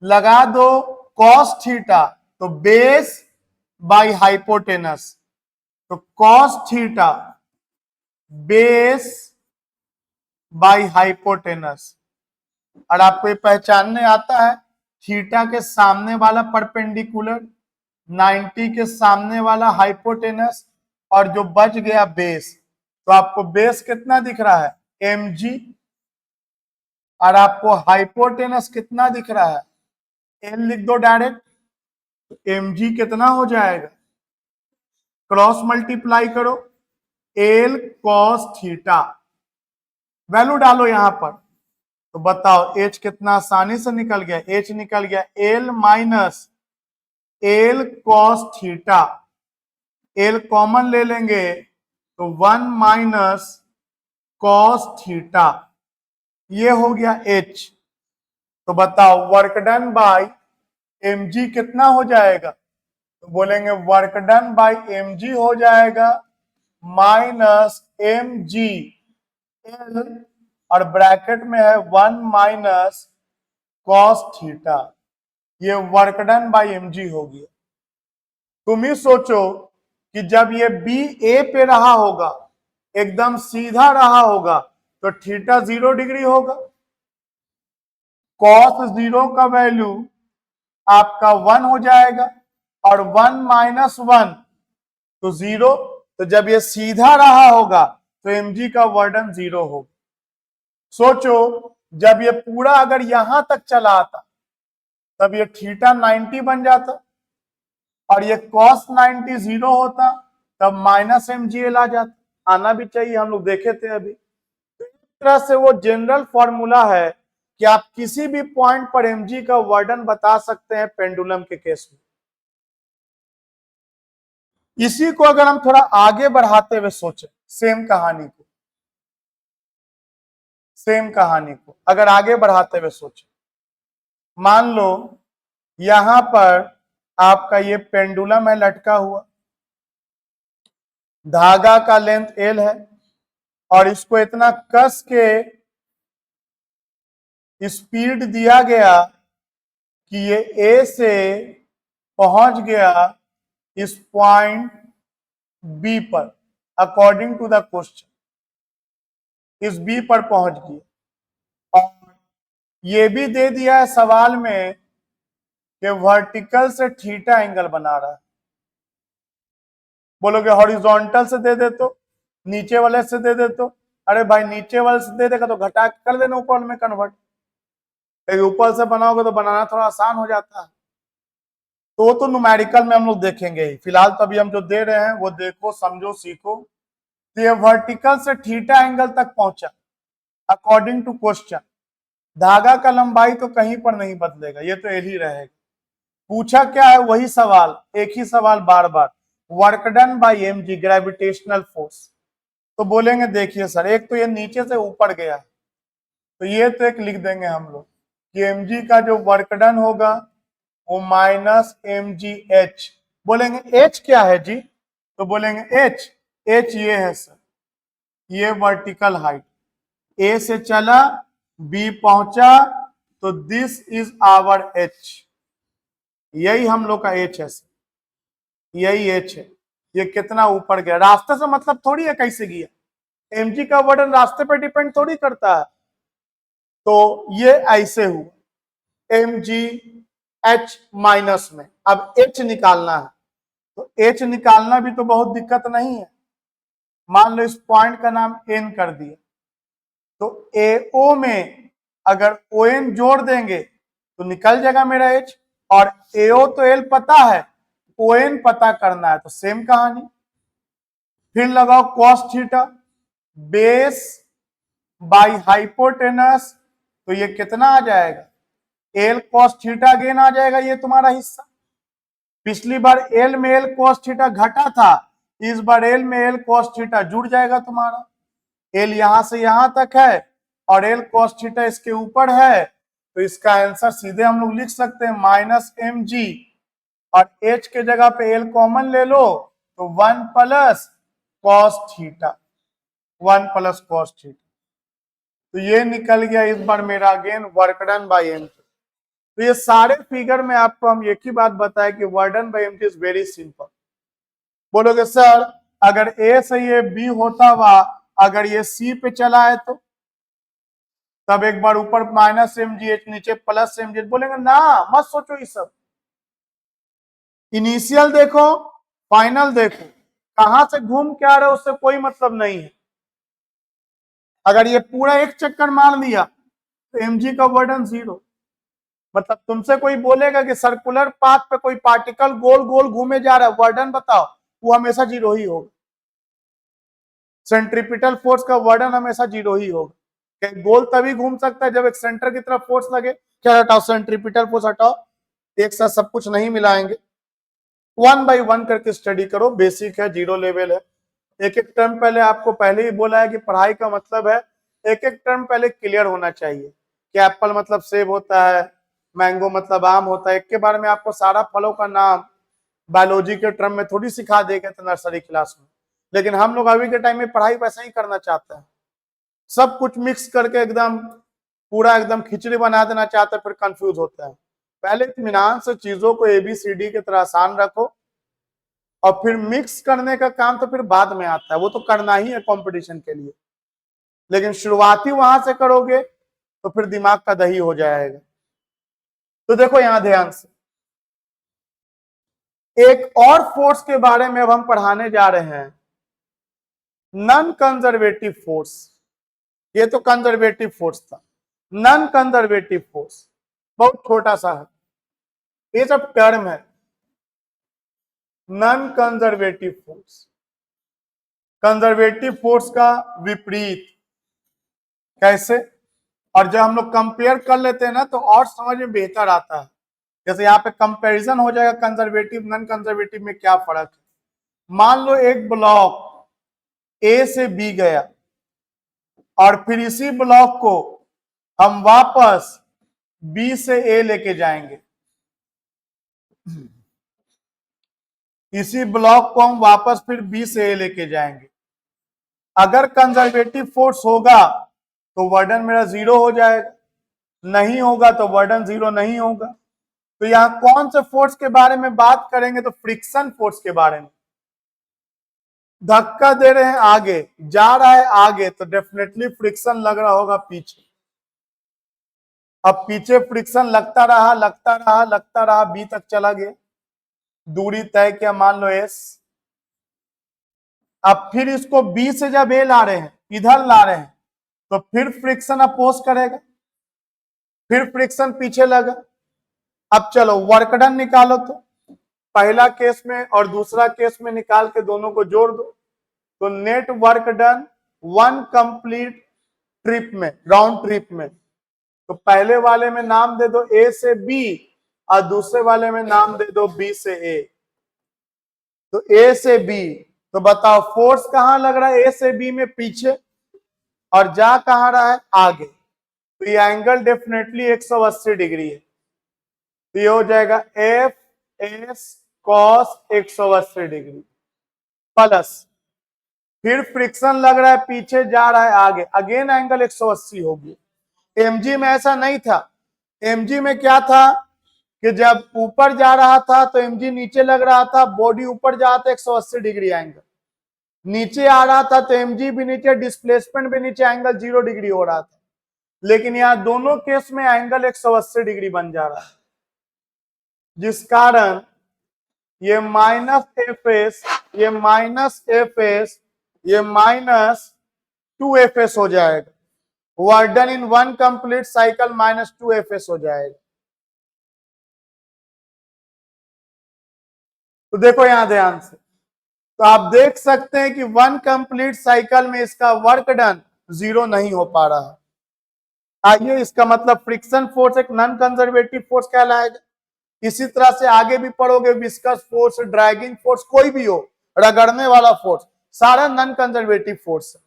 लगा दो कॉस थीटा, तो बेस बाय हाइपोटेनस, तो cos theta base by hypotenuse. और आपको ये पहचानने आता है, थीटा के सामने वाला परपेंडिकुलर, 90 के सामने वाला हाइपोटेनस, और जो बच गया बेस। तो आपको बेस कितना दिख रहा है, एम जी, और आपको हाइपोटेनस कितना दिख रहा है, एल लिख दो डायरेक्ट। एम जी कितना हो जाएगा, क्रॉस मल्टीप्लाई करो, एल कॉस थीटा, वैल्यू डालो यहां पर। तो बताओ एच कितना आसानी से निकल गया, एच निकल गया L minus L cos theta. L common ले लेंगे तो 1 माइनस कॉस थीटा, ये हो गया एच। तो बताओ work done by m g कितना हो जाएगा? तो बोलेंगे work done by m g हो जाएगा माइनस एम जी एल, और ब्रैकेट में है 1 माइनस कॉस थीटा। ये work done by m g हो गया। तुम ही सोचो कि जब ये बी ए पे रहा होगा, एकदम सीधा रहा होगा, तो थीटा 0 डिग्री होगा। कॉस 0 का वैल्यू आपका 1 हो जाएगा, और 1 माइनस 1 तो 0। तो जब ये सीधा रहा होगा तो एम जी का वर्डन 0 होगा। सोचो जब ये पूरा अगर यहां तक चला आता तब ये थीटा 90 बन जाता, और ये cos 90 0 होता, तब माइनस एम जी एल आ जाता। आना भी चाहिए, हम लोग देखे थे अभी। तो इस तरह से वो जनरल फॉर्मूला है कि आप किसी भी पॉइंट पर एम जी का वर्डन बता सकते हैं पेंडुलम के केस में। इसी को अगर हम थोड़ा आगे बढ़ाते हुए सोचें, सेम कहानी को अगर आगे बढ़ाते हुए सोचें, मान लो यहां पर आपका ये पेंडुलम है लटका हुआ, धागा का लेंथ एल है, और इसको इतना कस के स्पीड दिया गया कि ये ए से पहुंच गया इस पॉइंट बी पर अकॉर्डिंग टू द क्वेश्चन, इस बी पर पहुंच गई। और ये भी दे दिया है सवाल में कि वर्टिकल से थीटा एंगल बना रहा है। बोलोगे हॉरिजॉन्टल से दे दे तो, नीचे वाले से दे दे तो, अरे भाई नीचे वाले से दे देगा तो घटा कर देना ऊपर में कन्वर्ट। ऊपर से बनाओगे तो बनाना थोड़ा आसान हो जाता है। तो न्यूमेरिकल में हम लोग देखेंगे ही, फिलहाल तो अभी हम जो दे रहे हैं वो देखो, समझो, सीखो। तो ये वर्टिकल से थीटा एंगल तक पहुंचा अकॉर्डिंग टू क्वेश्चन। धागा का लंबाई तो कहीं पर नहीं बदलेगा, ये तो एल ही रहेगा। पूछा क्या है, वही सवाल, एक ही सवाल बार बार, work done by mg gravitational force. तो बोलेंगे देखिए सर, एक तो ये नीचे से ऊपर गया, तो ये तो एक लिख देंगे हम लोग कि mg का जो वर्क डन होगा वो माइनस mgh। बोलेंगे h क्या है जी, तो बोलेंगे h ये है सर, ये वर्टिकल हाइट, a से चला b पहुंचा, तो दिस इज आवर h, यही हम लोग का h है सर, यही h है। ये कितना ऊपर गया, रास्ते से मतलब थोड़ी है कैसे गया, mg का वर्डन रास्ते पे डिपेंड थोड़ी करता है। तो ये ऐसे हुआ mg h माइनस में, अब h निकालना है, तो h निकालना भी तो बहुत दिक्कत नहीं है। मान लो इस पॉइंट का नाम n कर दिया, तो AO में अगर ON जोड़ देंगे तो निकल जाएगा मेरा h, और AO तो L पता है, ON पता करना है, तो सेम कहानी। फिर लगाओ cos theta, base by hypotenuse, तो ये कितना आ जाएगा, L cos थीटा गेन आ जाएगा, ये तुम्हारा हिस्सा। पिछली बार L में L cos थीटा घटा था, इस बार L में L cos थीटा जुड़ जाएगा तुम्हारा। L यहां से यहां तक है और L cos थीटा इसके ऊपर है, तो इसका आंसर सीधे हम लोग लिख सकते हैं माइनस mg, और h के जगह पे L कॉमन ले लो तो 1 plus cos theta, 1 plus cos theta. तो ये निकल गया इस बार मेरा again work done by m. तो ये सारे फिगर में आपको हम एक ही बात बताए कि work done by m is very simple. बोलोगे सर अगर ए से ये बी होता हुआ अगर ये सी पे चला है तो, तब एक बार ऊपर माइनस mgh नीचे प्लस mgh, बोलेंगे ना मत सोचो ये सब, इनिशियल देखो फाइनल देखो, कहां से घूम के आ रहे हो उससे कोई मतलब नहीं है। अगर ये पूरा एक चक्कर मार लिया तो mg का वर्डन 0, मतलब तुमसे कोई बोलेगा कि सर्कुलर पाथ पे कोई पार्टिकल गोल गोल घूमे जा रहा है, वर्डन बताओ, वो हमेशा 0 ही होगा। सेंट्रीपिटल फोर्स का वर्डन हमेशा 0 ही होगा। गोल तभी घूम सकता है जब एक सेंटर की तरफ फोर्स लगे। क्या हटाओ, सेंट्रीपिटल फोर्स हटाओ, एक साथ सब कुछ नहीं मिलाएंगे, 1 बाय 1 करके स्टडी करो, बेसिक है, 0 लेवल है। एक एक टर्म पहले आपको पहले ही बोला है कि पढ़ाई का मतलब है एक एक टर्म पहले क्लियर होना चाहिए कि एप्पल मतलब सेब होता है, मैंगो मतलब आम होता है। एक के बारे में आपको सारा फलों का नाम बायोलॉजी के टर्म में थोड़ी सिखा देगा तो नर्सरी क्लास में, लेकिन हम लोग अभी के टाइम में पढ़ाई वैसा ही करना चाहते हैं, सब कुछ मिक्स करके एकदम पूरा एकदम खिचड़ी बना देना चाहते हैं, फिर कंफ्यूज होते हैं। पहले इत्मीनान से चीजों को ABCD की तरह आसान रखो, और फिर मिक्स करने का काम तो फिर बाद में आता है, वो तो करना ही है कंपटीशन के लिए, लेकिन शुरुआती वहां से करोगे तो फिर दिमाग का दही हो जाएगा। तो देखो यहां ध्यान से, एक और फोर्स के बारे में अब हम पढ़ाने जा रहे हैं, नॉन कंजर्वेटिव फोर्स। ये तो कंजर्वेटिव फोर्स था, नॉन कंजर्वेटिव फोर्स बहुत छोटा सा है, ये सब टर्म है। Non conservative force, conservative force का विपरीत कैसे, और जब हम लोग कंपेयर कर लेते हैं ना तो और समझ में बेहतर आता है। जैसे यहाँ पे कंपैरिजन हो जाएगा कंजर्वेटिव नॉन कंजर्वेटिव में क्या फर्क है। मान लो एक ब्लॉक ए से बी गया और फिर इसी ब्लॉक को हम वापस बी से ए लेके जाएंगे, इसी ब्लॉक को हम वापस फिर बी से ए लेके जाएंगे। अगर कंजर्वेटिव फोर्स होगा तो वर्डन मेरा 0 हो जाएगा, नहीं होगा तो वर्डन 0 नहीं होगा। तो यहां कौन से फोर्स के बारे में बात करेंगे? तो फ्रिक्शन फोर्स के बारे में। धक्का दे रहे हैं आगे, जा रहा है आगे, तो डेफिनेटली फ्रिक्शन लग रहा होगा पीछे। अब पीछे फ्रिक्शन लगता रहा लगता रहा लगता रहा, बी तक चला गया, दूरी तय किया, मान लो एस। अब फिर इसको बी से जब ए ला रहे हैं, इधर ला रहे हैं, तो फिर फ्रिक्शन अपोज करेगा, फिर फ्रिक्शन पीछे लगा। अब चलो वर्क डन निकालो, तो पहला केस में और दूसरा केस में निकाल के दोनों को जोड़ दो, तो net work done one complete trip में, राउंड ट्रिप में, तो पहले वाले में नाम दे दो ए से बी और दूसरे वाले में नाम दे दो बी से ए। तो ए से बी, तो बताओ फोर्स कहां लग रहा है? ए से बी में पीछे, और जा कहां रहा है? आगे। तो ये एंगल डेफिनेटली 180 डिग्री है, तो ये हो जाएगा F S cos 180 degree plus, फिर फ्रिक्शन लग रहा है पीछे, जा रहा है आगे, अगेन एंगल 180 होगी। एमजी में ऐसा नहीं था। एमजी में क्या था कि जब ऊपर जा रहा था तो एमजी नीचे लग रहा था, बॉडी ऊपर जा रहा था 180 डिग्री एंगल, नीचे आ रहा था तो एमजी भी नीचे, डिस्प्लेसमेंट भी नीचे, एंगल 0 डिग्री हो रहा था। लेकिन यहां दोनों केस में एंगल 180 डिग्री बन जा रहा है, जिस कारण ये माइनस एफ एस, ये माइनस एफ एस, ये माइनस 2fs हो जाएगा। Work done in one complete cycle minus 2fs हो जाएगा। तो देखो यहां ध्यान से, तो आप देख सकते हैं कि वन कंप्लीट साइकिल में इसका वर्क डन 0 नहीं हो पा रहा है। आइए, इसका मतलब फ्रिक्शन फोर्स एक नॉन कंजर्वेटिव फोर्स कहलाएगा। इसी तरह से आगे भी पढ़ोगे, विस्कस फोर्स, ड्रैगिंग फोर्स, कोई भी हो, रगड़ने वाला फोर्स, सारा नॉन कंजर्वेटिव फोर्स है।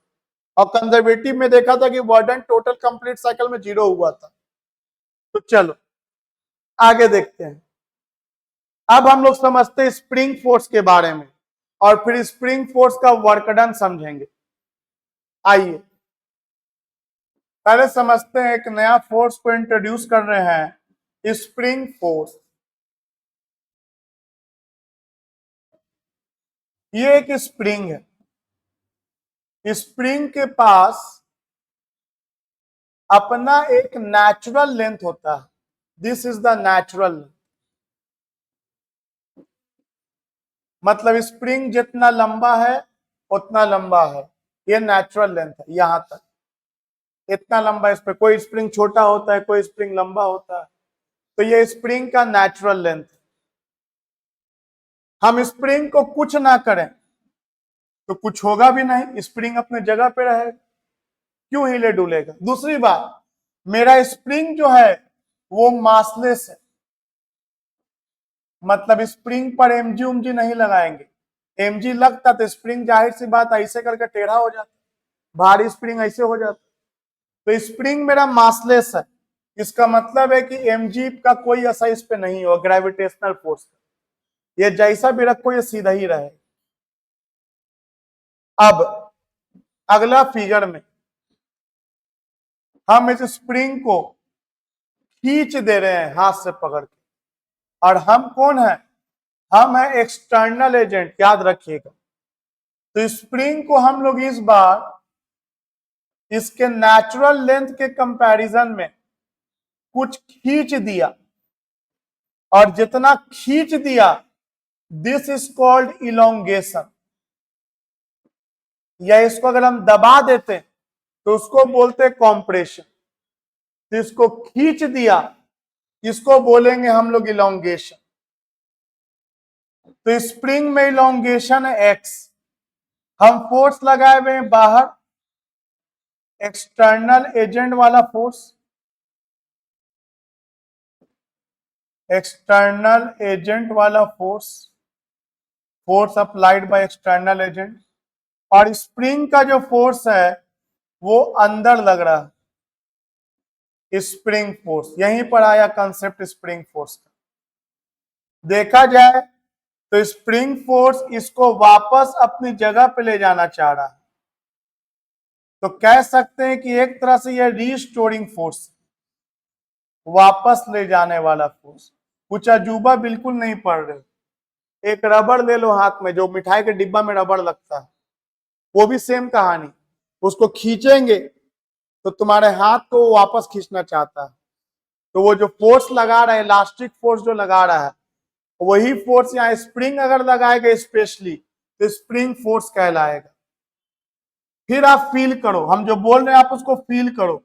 और कंजर्वेटिव में देखा था कि work done total complete cycle में 0 हुआ था। तो चलो आगे देखते हैं। अब हम लोग समझते हैं स्प्रिंग फोर्स के बारे में, और फिर स्प्रिंग फोर्स का वर्क डन समझेंगे। आइए पहले समझते हैं, एक नया फोर्स को इंट्रोड्यूस कर रहे हैं, स्प्रिंग फोर्स। ये एक स्प्रिंग है। स्प्रिंग के पास अपना एक नेचुरल लेंथ होता है, this is the natural length. मतलब स्प्रिंग जितना लंबा है उतना लंबा है, ये नेचुरल लेंथ है, यहां तक इतना लंबा। इस पे कोई स्प्रिंग छोटा होता है, कोई स्प्रिंग लंबा होता है, तो ये स्प्रिंग का नेचुरल लेंथ। हम स्प्रिंग को कुछ ना करें तो कुछ होगा भी नहीं, स्प्रिंग अपने जगह पे रहेगा, क्यों हिले डुलेगा। दूसरी बात, मेरा स्प्रिंग जो है वो मासलेस है, मतलब स्प्रिंग पर एमजी उमजी नहीं लगाएंगे। एमजी लगता तो स्प्रिंग जाहिर सी बात ऐसे करके टेढ़ा हो जाता, भारी स्प्रिंग ऐसे हो जाता। तो स्प्रिंग मेरा मासलेस है, इसका मतलब है कि एमजी का कोई असर इस पे नहीं होगा, ग्रेविटेशनल फोर्स का, ये जैसा भी रखो ये सीधा ही रहे। अब अगला फिगर में हम इस स्प्रिंग को खींच दे रहे हैं हाथ से पकड़ के, और हम कौन है? हम है एक्सटर्नल एजेंट, याद रखिएगा। तो स्प्रिंग को हम लोग इस बार इसके नेचुरल लेंथ के कंपैरिजन में कुछ खींच दिया, और जितना खींच दिया दिस इज कॉल्ड इलोंगेशन, या इसको अगर हम दबा देते तो उसको बोलते कॉम्प्रेशन। तो इसको खींच दिया, इसको बोलेंगे हम लोग इलोंगेशन। तो स्प्रिंग में इलोंगेशन है एक्स, हम फोर्स लगाए हुए हैं बाहर, एक्सटर्नल एजेंट वाला फोर्स, एक्सटर्नल एजेंट वाला force, force applied by external agent. और स्प्रिंग का जो फोर्स है वो अंदर लग रहा है, स्प्रिंग फोर्स। यहीं पर आया कंसेप्ट स्प्रिंग फोर्स का। देखा जाए तो स्प्रिंग फोर्स इसको वापस अपनी जगह पे ले जाना चाह रहा है, तो कह सकते हैं कि एक तरह से यह रीस्टोरिंग फोर्स, वापस ले जाने वाला फोर्स। कुछ अजूबा बिल्कुल नहीं पढ़ रहे। एक रबड़ ले लो हाथ में, जो मिठाई के डिब्बा में रबड़ लगता है, वो भी सेम कहानी। उसको खींचेंगे तो तुम्हारे हाथ को वो वापस खींचना चाहता है, तो वो जो फोर्स लगा रहा है, इलास्टिक फोर्स जो लगा रहा है, वही फोर्स यहाँ स्प्रिंग अगर लगाएगा स्पेशली, तो स्प्रिंग फोर्स कहलाएगा। फिर आप फील करो, हम जो बोल रहे हैं आप उसको फील करो।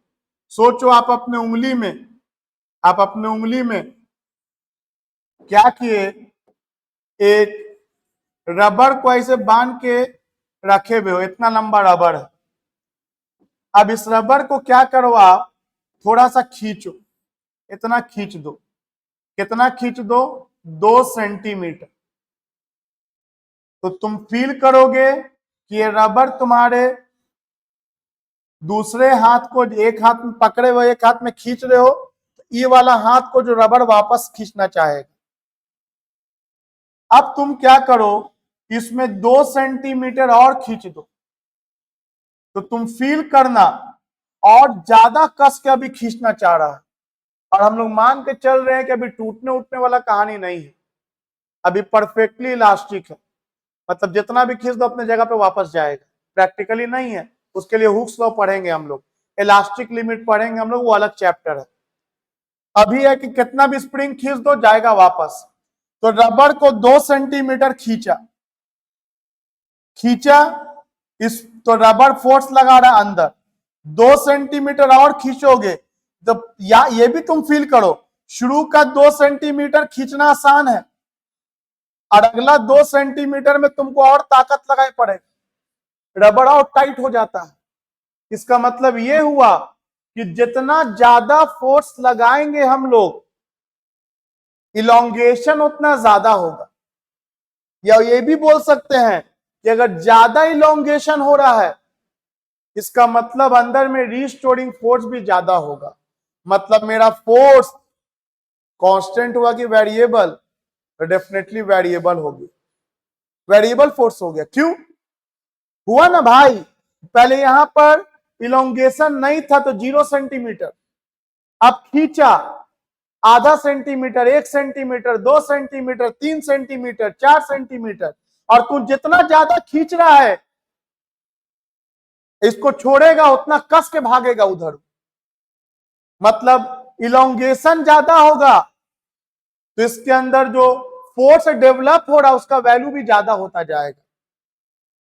सोचो आप अपने उंगली में क्या किए, एक रबर को ऐसे बांध के रखे हुए हो, इतना लंबा रबर है। अब इस रबर को क्या करो, आप थोड़ा सा खींचो, इतना खींच दो। कितना खींच दो? 2 सेंटीमीटर। तो तुम फील करोगे कि ये रबर तुम्हारे दूसरे हाथ को, एक हाथ में पकड़े हुए एक हाथ में खींच रहे हो, तो ये वाला हाथ को जो रबर वापस खींचना चाहेगा। अब तुम क्या करो, इसमें 2 सेंटीमीटर और खींच दो, तो तुम फील करना और ज्यादा कस के अभी खींचना चाह रहा है। और हम लोग मान के चल रहे हैं कि अभी टूटने उठने वाला कहानी नहीं है, अभी परफेक्टली इलास्टिक है। मतलब जितना भी खींच दो अपने जगह पे वापस जाएगा। प्रैक्टिकली नहीं है, उसके लिए हुक्स लॉ पढ़ेंगे हम लोग, इलास्टिक लिमिट पढ़ेंगे हम लोग, वो अलग चैप्टर है। अभी है कि कितना भी स्प्रिंग खींच दो जाएगा वापस। तो रबर को 2 सेंटीमीटर खींचा, इस तो रबर फोर्स लगा रहा है अंदर। 2 सेंटीमीटर और खींचोगे तो या ये भी तुम फील करो, शुरू का 2 सेंटीमीटर खींचना आसान है, और अगला 2 सेंटीमीटर में तुमको और ताकत लगानी पड़ेगी, रबर और टाइट हो जाता है। इसका मतलब ये हुआ कि जितना ज्यादा फोर्स लगाएंगे हम लोग, इलोंगेशन उतना ज्यादा होगा। या ये भी बोल सकते हैं कि अगर ज्यादा इलोंगेशन हो रहा है, इसका मतलब अंदर में रीस्टोरिंग फोर्स भी ज्यादा होगा। मतलब मेरा फोर्स कांस्टेंट हुआ कि वेरिएबल? तो डेफिनेटली वेरिएबल होगी, वेरिएबल फोर्स हो गया। क्यों हुआ ना भाई? पहले यहां पर इलोंगेशन नहीं था तो 0 सेंटीमीटर, अब खींचा आधा centimetre, 1 centimetre, 2 centimetre, 3 centimetre, 4 centimetre, और तू जितना ज्यादा खींच रहा है, इसको छोड़ेगा उतना कस के भागेगा उधर। मतलब इलोंगेशन ज्यादा होगा तो इसके अंदर जो फोर्स डेवलप हो रहा है उसका वैल्यू भी ज्यादा होता जाएगा।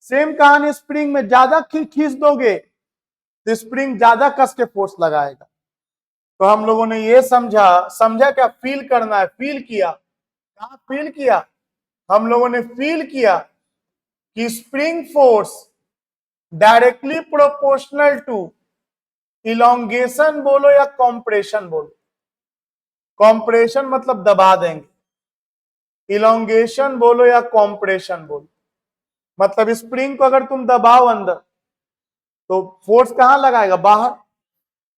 सेम कहानी स्प्रिंग में, ज्यादा खींच दोगे तो स्प्रिंग ज्यादा कस के फोर्स लगाएगा। तो हम लोगों ने ये समझा क्या? फील करना है, फील किया। कहां फील किया? हम लोगों ने फील किया कि spring force directly proportional to elongation बोलो या कॉम्प्रेशन बोलो। कॉम्प्रेशन मतलब दबा देंगे, इलोंगेशन बोलो या कॉम्प्रेशन बोलो। मतलब स्प्रिंग को अगर तुम दबाओ अंदर तो फोर्स कहां लगाएगा? बाहर।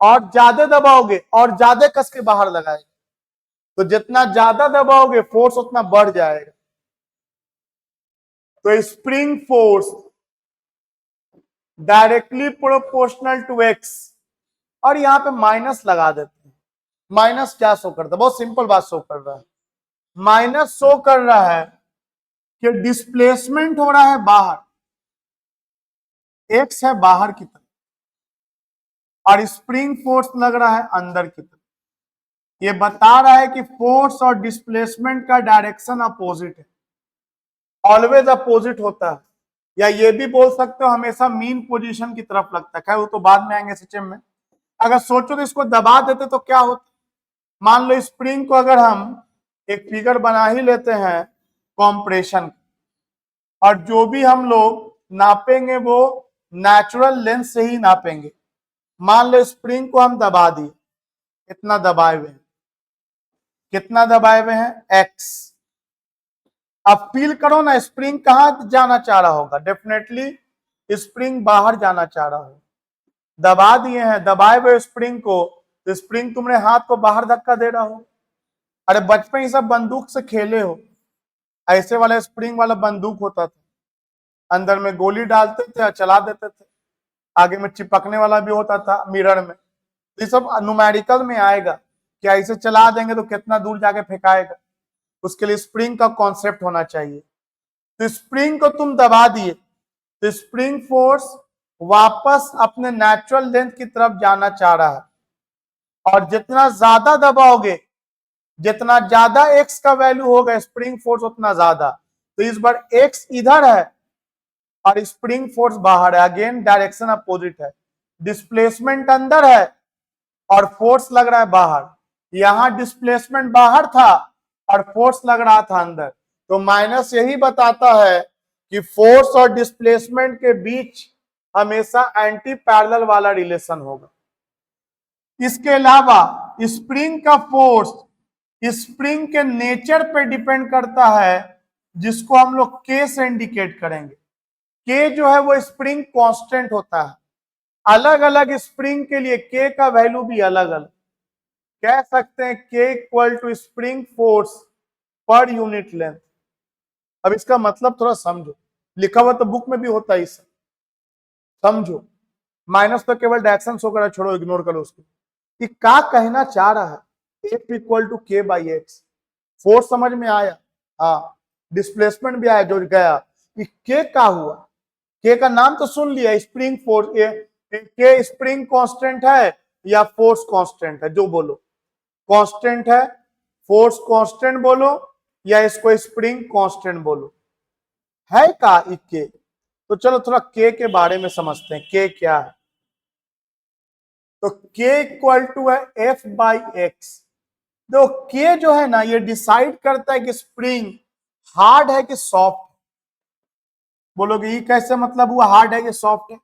और ज्यादा दबाओगे और ज्यादा कस के बाहर लगाएगा, तो जितना ज्यादा दबाओगे फोर्स उतना बढ़ जाएगा। तो spring force directly proportional to x, और यहां पे माइनस लगा देते हैं। माइनस क्या शो करता है? बहुत सिंपल बात शो कर रहा है। माइनस शो कर रहा है कि डिस्प्लेसमेंट हो रहा है बाहर, एक्स है बाहर की तरफ, और स्प्रिंग फोर्स लग रहा है अंदर की तरफ। ये बता रहा है कि फोर्स और डिस्प्लेसमेंट का डायरेक्शन अपोजिट है, ऑलवेज अपोजिट होता है। या ये भी बोल सकते हो हमेशा मीन पोजीशन की तरफ लगता है। खैर वो तो बाद में आएंगे सिस्टम में। अगर सोचो तो इसको दबा देते तो क्या होता? मान लो स्प्रिंग को अगर हम एक फिगर बना ही लेते हैं कॉम्प्रेशन, और जो भी हम लोग नापेंगे वो नेचुरल लेंथ से ही नापेंगे। मान लो स्प्रिंग को हम दबा दिए, इतना दबाए हुए हैं, कितना दबाए हुए हैं? एक्स। अब फील करो ना, स्प्रिंग कहां जाना चाह रहा होगा? डेफिनेटली स्प्रिंग बाहर जाना चाह रहा होगा। दबा दिए हैं, दबाए हुए स्प्रिंग को, तो स्प्रिंग तुमने हाथ को बाहर धक्का दे रहा हो। अरे बचपन ही सब बंदूक से खेले हो, ऐसे वाला स्प्रिंग वाला बंदूक होता था, अंदर में गोली डालते थे और चला देते थे, आगे में चिपकने वाला भी होता था मिरर में। तो ये सब न्यूमेरिकल में आएगा कि ऐसे चला देंगे तो कितना दूर जाके फेंकाएगा। उसके लिए स्प्रिंग का कॉन्सेप्ट होना चाहिए। तो स्प्रिंग को तुम दबा दिए तो स्प्रिंग फोर्स वापस अपने नेचुरल लेंथ की तरफ जाना चाह रहा है, और जितना ज्यादा दबाओगे, जितना ज्यादा एक्स का वैल्यू होगा स्प्रिंग फोर्स उतना ज्यादा। तो इस बार एक्स इधर है और स्प्रिंग फोर्स बाहर है, अगेन डायरेक्शन अपोजिट है। डिस्प्लेसमेंट अंदर है और फोर्स लग रहा है बाहर। यहां डिस्प्लेसमेंट बाहर था और फोर्स लग रहा था अंदर। तो माइनस यही बताता है कि फोर्स और डिस्प्लेसमेंट के बीच हमेशा एंटी पैरेलल वाला रिलेशन होगा। इसके अलावा स्प्रिंग का फोर्स स्प्रिंग के नेचर पे डिपेंड करता है, जिसको हम लोग के से इंडिकेट करेंगे। के जो है वो स्प्रिंग कांस्टेंट होता है। अलग अलग स्प्रिंग के लिए के का वैल्यू भी अलग अलग। कह सकते हैं के equal to spring force per unit length. अब इसका मतलब थोड़ा समझो, लिखा हुआ तो बुक में भी होता है, इसे समझो। माइनस तो केवल डायरेक्शन शो करा, छोड़ो, इग्नोर करो उसको। कि क्या कहना चाह रहा है, एफ इक्वल टू के बाई एक्स। फोर्स समझ में आया, हाँ, डिस्प्लेसमेंट भी आया जो गया। के का हुआ, के का नाम तो सुन लिया, स्प्रिंग फोर्स। के स्प्रिंग कांस्टेंट है या फोर्स कांस्टेंट है, जो बोलो। कांस्टेंट है, फोर्स कांस्टेंट बोलो या इसको स्प्रिंग कांस्टेंट बोलो, है का के। तो चलो थोड़ा के बारे में समझते हैं, के क्या है। तो के इक्वल टू है एफ बाई एक्स। तो के जो है ना, ये डिसाइड करता है कि स्प्रिंग हार्ड है कि सॉफ्ट। बोलोगे ये कैसे मतलब हुआ हार्ड है कि सॉफ्ट है?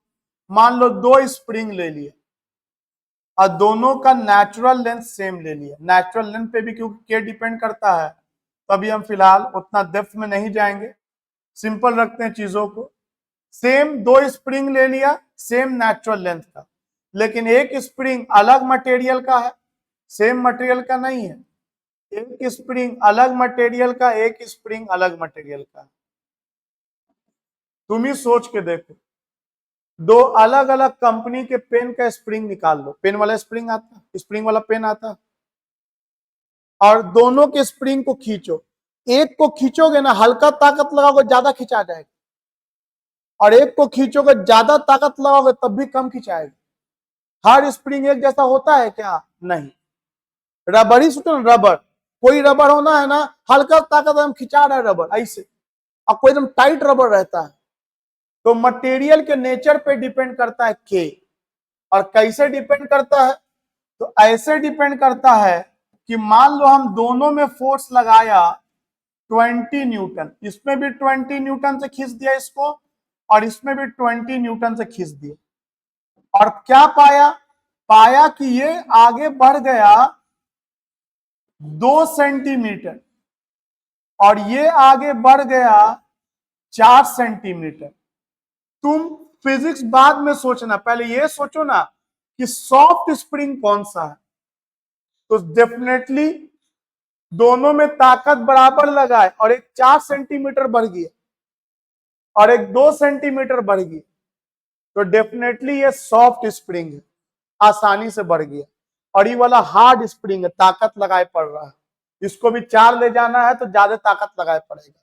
मान लो दो स्प्रिंग ले लिए और दोनों का नेचुरल लेंथ सेम ले लिया। नेचुरल लेंथ पे भी क्योंकि के डिपेंड करता है, तो अभी हम फिलहाल उतना डेप्थ में नहीं जाएंगे, सिंपल रखते हैं चीजों को। सेम दो स्प्रिंग ले लिया सेम नेचुरल लेंथ का, लेकिन एक स्प्रिंग अलग मटेरियल का है, सेम मटेरियल का नहीं है। एक स्प्रिंग अलग मटेरियल का, एक स्प्रिंग अलग मटेरियल का। तुम ही सोच के देखो, दो अलग अलग कंपनी के पेन का स्प्रिंग निकाल लो। पेन वाला स्प्रिंग आता, स्प्रिंग वाला पेन आता, और दोनों के स्प्रिंग को खींचो। एक को खींचोगे ना, हल्का ताकत लगाओगे ज्यादा खिंचा जाएगा, और एक को खींचोगे ज्यादा ताकत लगाओगे तब भी कम खिंचाएगा। हर स्प्रिंग एक जैसा होता है क्या? नहीं। रबर ही सोचो ना, रबर, कोई रबर होना है ना, हल्का ताकत हम खिंचा रहे रबर ऐसे, और कोई एकदम टाइट रबर रहता है। तो मटेरियल के नेचर पे डिपेंड करता है के। और कैसे डिपेंड करता है? तो ऐसे डिपेंड करता है कि मान लो हम दोनों में फोर्स लगाया 20 न्यूटन, इसमें भी 20 न्यूटन से खींच दिया इसको, और इसमें भी 20 न्यूटन से खींच दिया। और क्या पाया? पाया कि ये आगे बढ़ गया 2 सेंटीमीटर और ये आगे बढ़ गया 4 सेंटीमीटर। तुम फिजिक्स बाद में सोचना, पहले ये सोचो ना कि सॉफ्ट स्प्रिंग कौन सा है। तो डेफिनेटली दोनों में ताकत बराबर लगाए, और एक 4 सेंटीमीटर बढ़ गया और एक 2 सेंटीमीटर बढ़ गया, तो डेफिनेटली ये सॉफ्ट स्प्रिंग है, आसानी से बढ़ गया। और ये वाला हार्ड स्प्रिंग है, ताकत लगाए पड़ रहा है। इसको भी 4 ले जाना है तो ज्यादा ताकत लगाए पड़ेगा,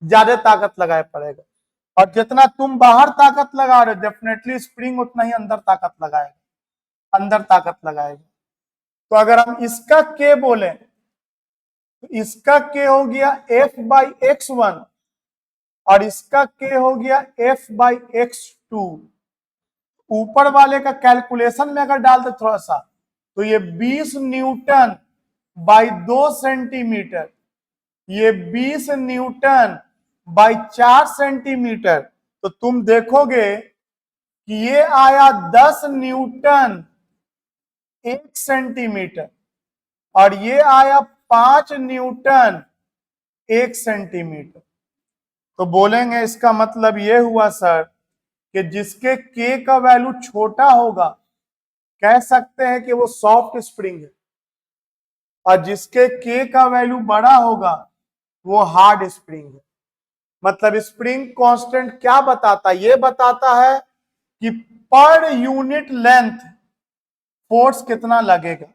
ज्यादा ताकत लगाए पड़ेगा। और जितना तुम बाहर ताकत लगा रहे हो, डेफिनेटली स्प्रिंग उतना ही अंदर ताकत लगाएगा, अंदर ताकत लगाएगा। तो अगर हम इसका के बोले तो इसका के हो गया एफ बाई एक्स वन, और इसका के हो गया एफ बाई एक्स टू। ऊपर वाले का कैलकुलेशन में अगर डालते थोड़ा सा, तो ये 20 न्यूटन बाई 2 सेंटीमीटर, ये 20 न्यूटन बाई 4 सेंटीमीटर। तो तुम देखोगे कि ये आया 10 न्यूटन 1 सेंटीमीटर, और ये आया 5 न्यूटन 1 सेंटीमीटर। तो बोलेंगे इसका मतलब ये हुआ सर कि जिसके के का वैल्यू छोटा होगा, कह सकते हैं कि वो सॉफ्ट स्प्रिंग है, और जिसके के का वैल्यू बड़ा होगा वो हार्ड स्प्रिंग है। मतलब स्प्रिंग कांस्टेंट क्या बताता है? ये बताता है कि पर यूनिट लेंथ फोर्स कितना लगेगा,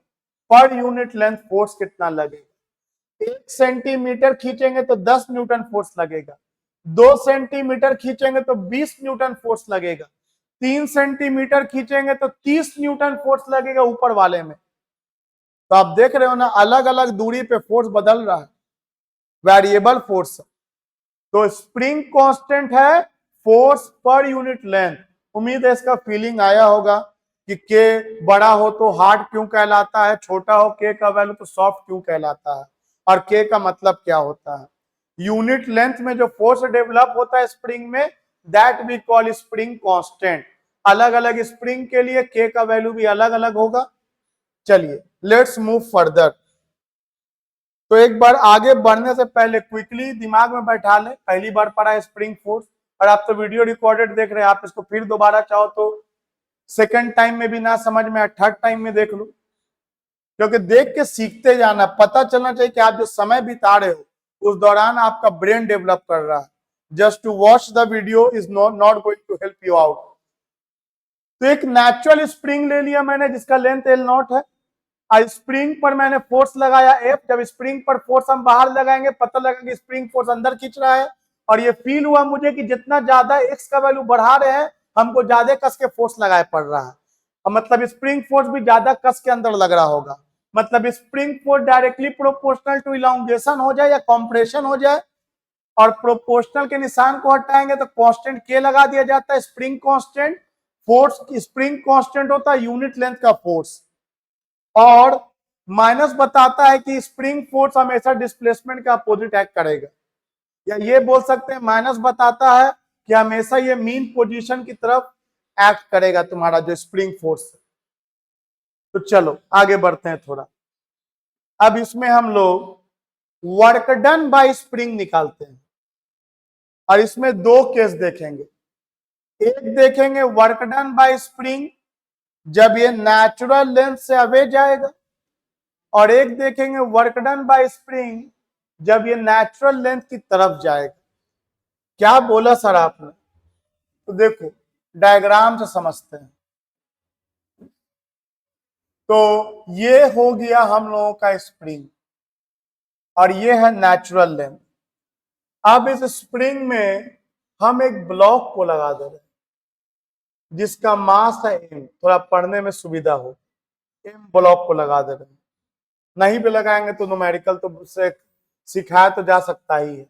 पर यूनिट लेंथ फोर्स कितना लगेगा। 1 सेंटीमीटर खींचेंगे तो 10 न्यूटन फोर्स लगेगा, 2 सेंटीमीटर खींचेंगे तो 20 न्यूटन फोर्स लगेगा, 3 सेंटीमीटर खींचेंगे तो 30 न्यूटन फोर्स लगेगा ऊपर वाले में। तो आप देख रहे हो ना, अलग अलग दूरी पे फोर्स बदल रहा है, वेरिएबल फोर्स। तो स्प्रिंग कांस्टेंट है फोर्स पर यूनिट लेंथ। उम्मीद है इसका फीलिंग आया होगा कि के बड़ा हो तो हार्ड क्यों कहलाता है, छोटा हो के का वैल्यू तो सॉफ्ट क्यों कहलाता है, और के का मतलब क्या होता है। यूनिट लेंथ में जो फोर्स डेवलप होता है स्प्रिंग में, that we call spring constant. अलग अलग स्प्रिंग के लिए के का वैल्यू भी अलग अलग होगा। चलिए लेट्स मूव फर्दर। तो एक बार आगे बढ़ने से पहले क्विकली दिमाग में बैठा ले, पहली बार पढ़ा है स्प्रिंग फोर्स, और आप तो वीडियो रिकॉर्डेड देख रहे हैं, आप इसको फिर दोबारा चाहो तो सेकंड टाइम में भी ना समझ में आए, थर्ड टाइम में देख लो, क्योंकि देख के सीखते जाना। पता चलना चाहिए कि आप जो समय बिता रहे हो उस दौरान आपका ब्रेन डेवलप कर रहा है। Just to watch the video is not going to help you out. तो एक नेचुरल स्प्रिंग ले लिया मैंने जिसका लेंथ L नॉट है, और स्प्रिंग पर मैंने फोर्स लगाया F। जब स्प्रिंग पर फोर्स हम बाहर लगाएंगे पता लगा कि स्प्रिंग फोर्स अंदर खींच रहा है, और ये फील हुआ मुझे कि जितना ज्यादा x का वैल्यू बढ़ा रहे हैं हमको ज्यादा कस के फोर्स लगाए पड़ रहा है, मतलब स्प्रिंग फोर्स भी ज्यादा कस के अंदर लग रहा होगा। मतलब spring force directly proportional to elongation हो जाए या कॉम्प्रेशन हो जाए, और प्रोपोर्शनल के निशान को हटाएंगे तो कांस्टेंट के लगा दिया जाता है, spring constant. Force spring constant होता है यूनिट लेंथ का फोर्स, और माइनस बताता है कि स्प्रिंग फोर्स हमेशा डिस्प्लेसमेंट का अपोजिट एक्ट करेगा, या ये बोल सकते हैं माइनस बताता है कि हमेशा ये मीन पोजीशन की तरफ एक्ट करेगा तुम्हारा जो स्प्रिंग फोर्स है। तो चलो आगे बढ़ते हैं थोड़ा। अब इसमें हम लोग वर्क डन बाय स्प्रिंग निकालते हैं, और इसमें दो केस देखेंगे। एक देखेंगे वर्क डन बाय स्प्रिंग जब ये नेचुरल लेंथ से अवे जाएगा, और एक देखेंगे वर्क डन बाय स्प्रिंग जब ये नेचुरल लेंथ की तरफ जाएगा। क्या बोला सर आपने? तो देखो डायग्राम से समझते हैं। तो ये हो गया हम लोगों का स्प्रिंग, और ये है नेचुरल लेंथ। अब इस स्प्रिंग में हम एक ब्लॉक को लगा दे रहे हैं जिसका मास है m, थोड़ा पढ़ने में सुविधा हो, m ब्लॉक को लगा दे रहे हैं। नहीं भी लगाएंगे तो न्यूमेरिकल तो से सिखाया तो जा सकता ही है,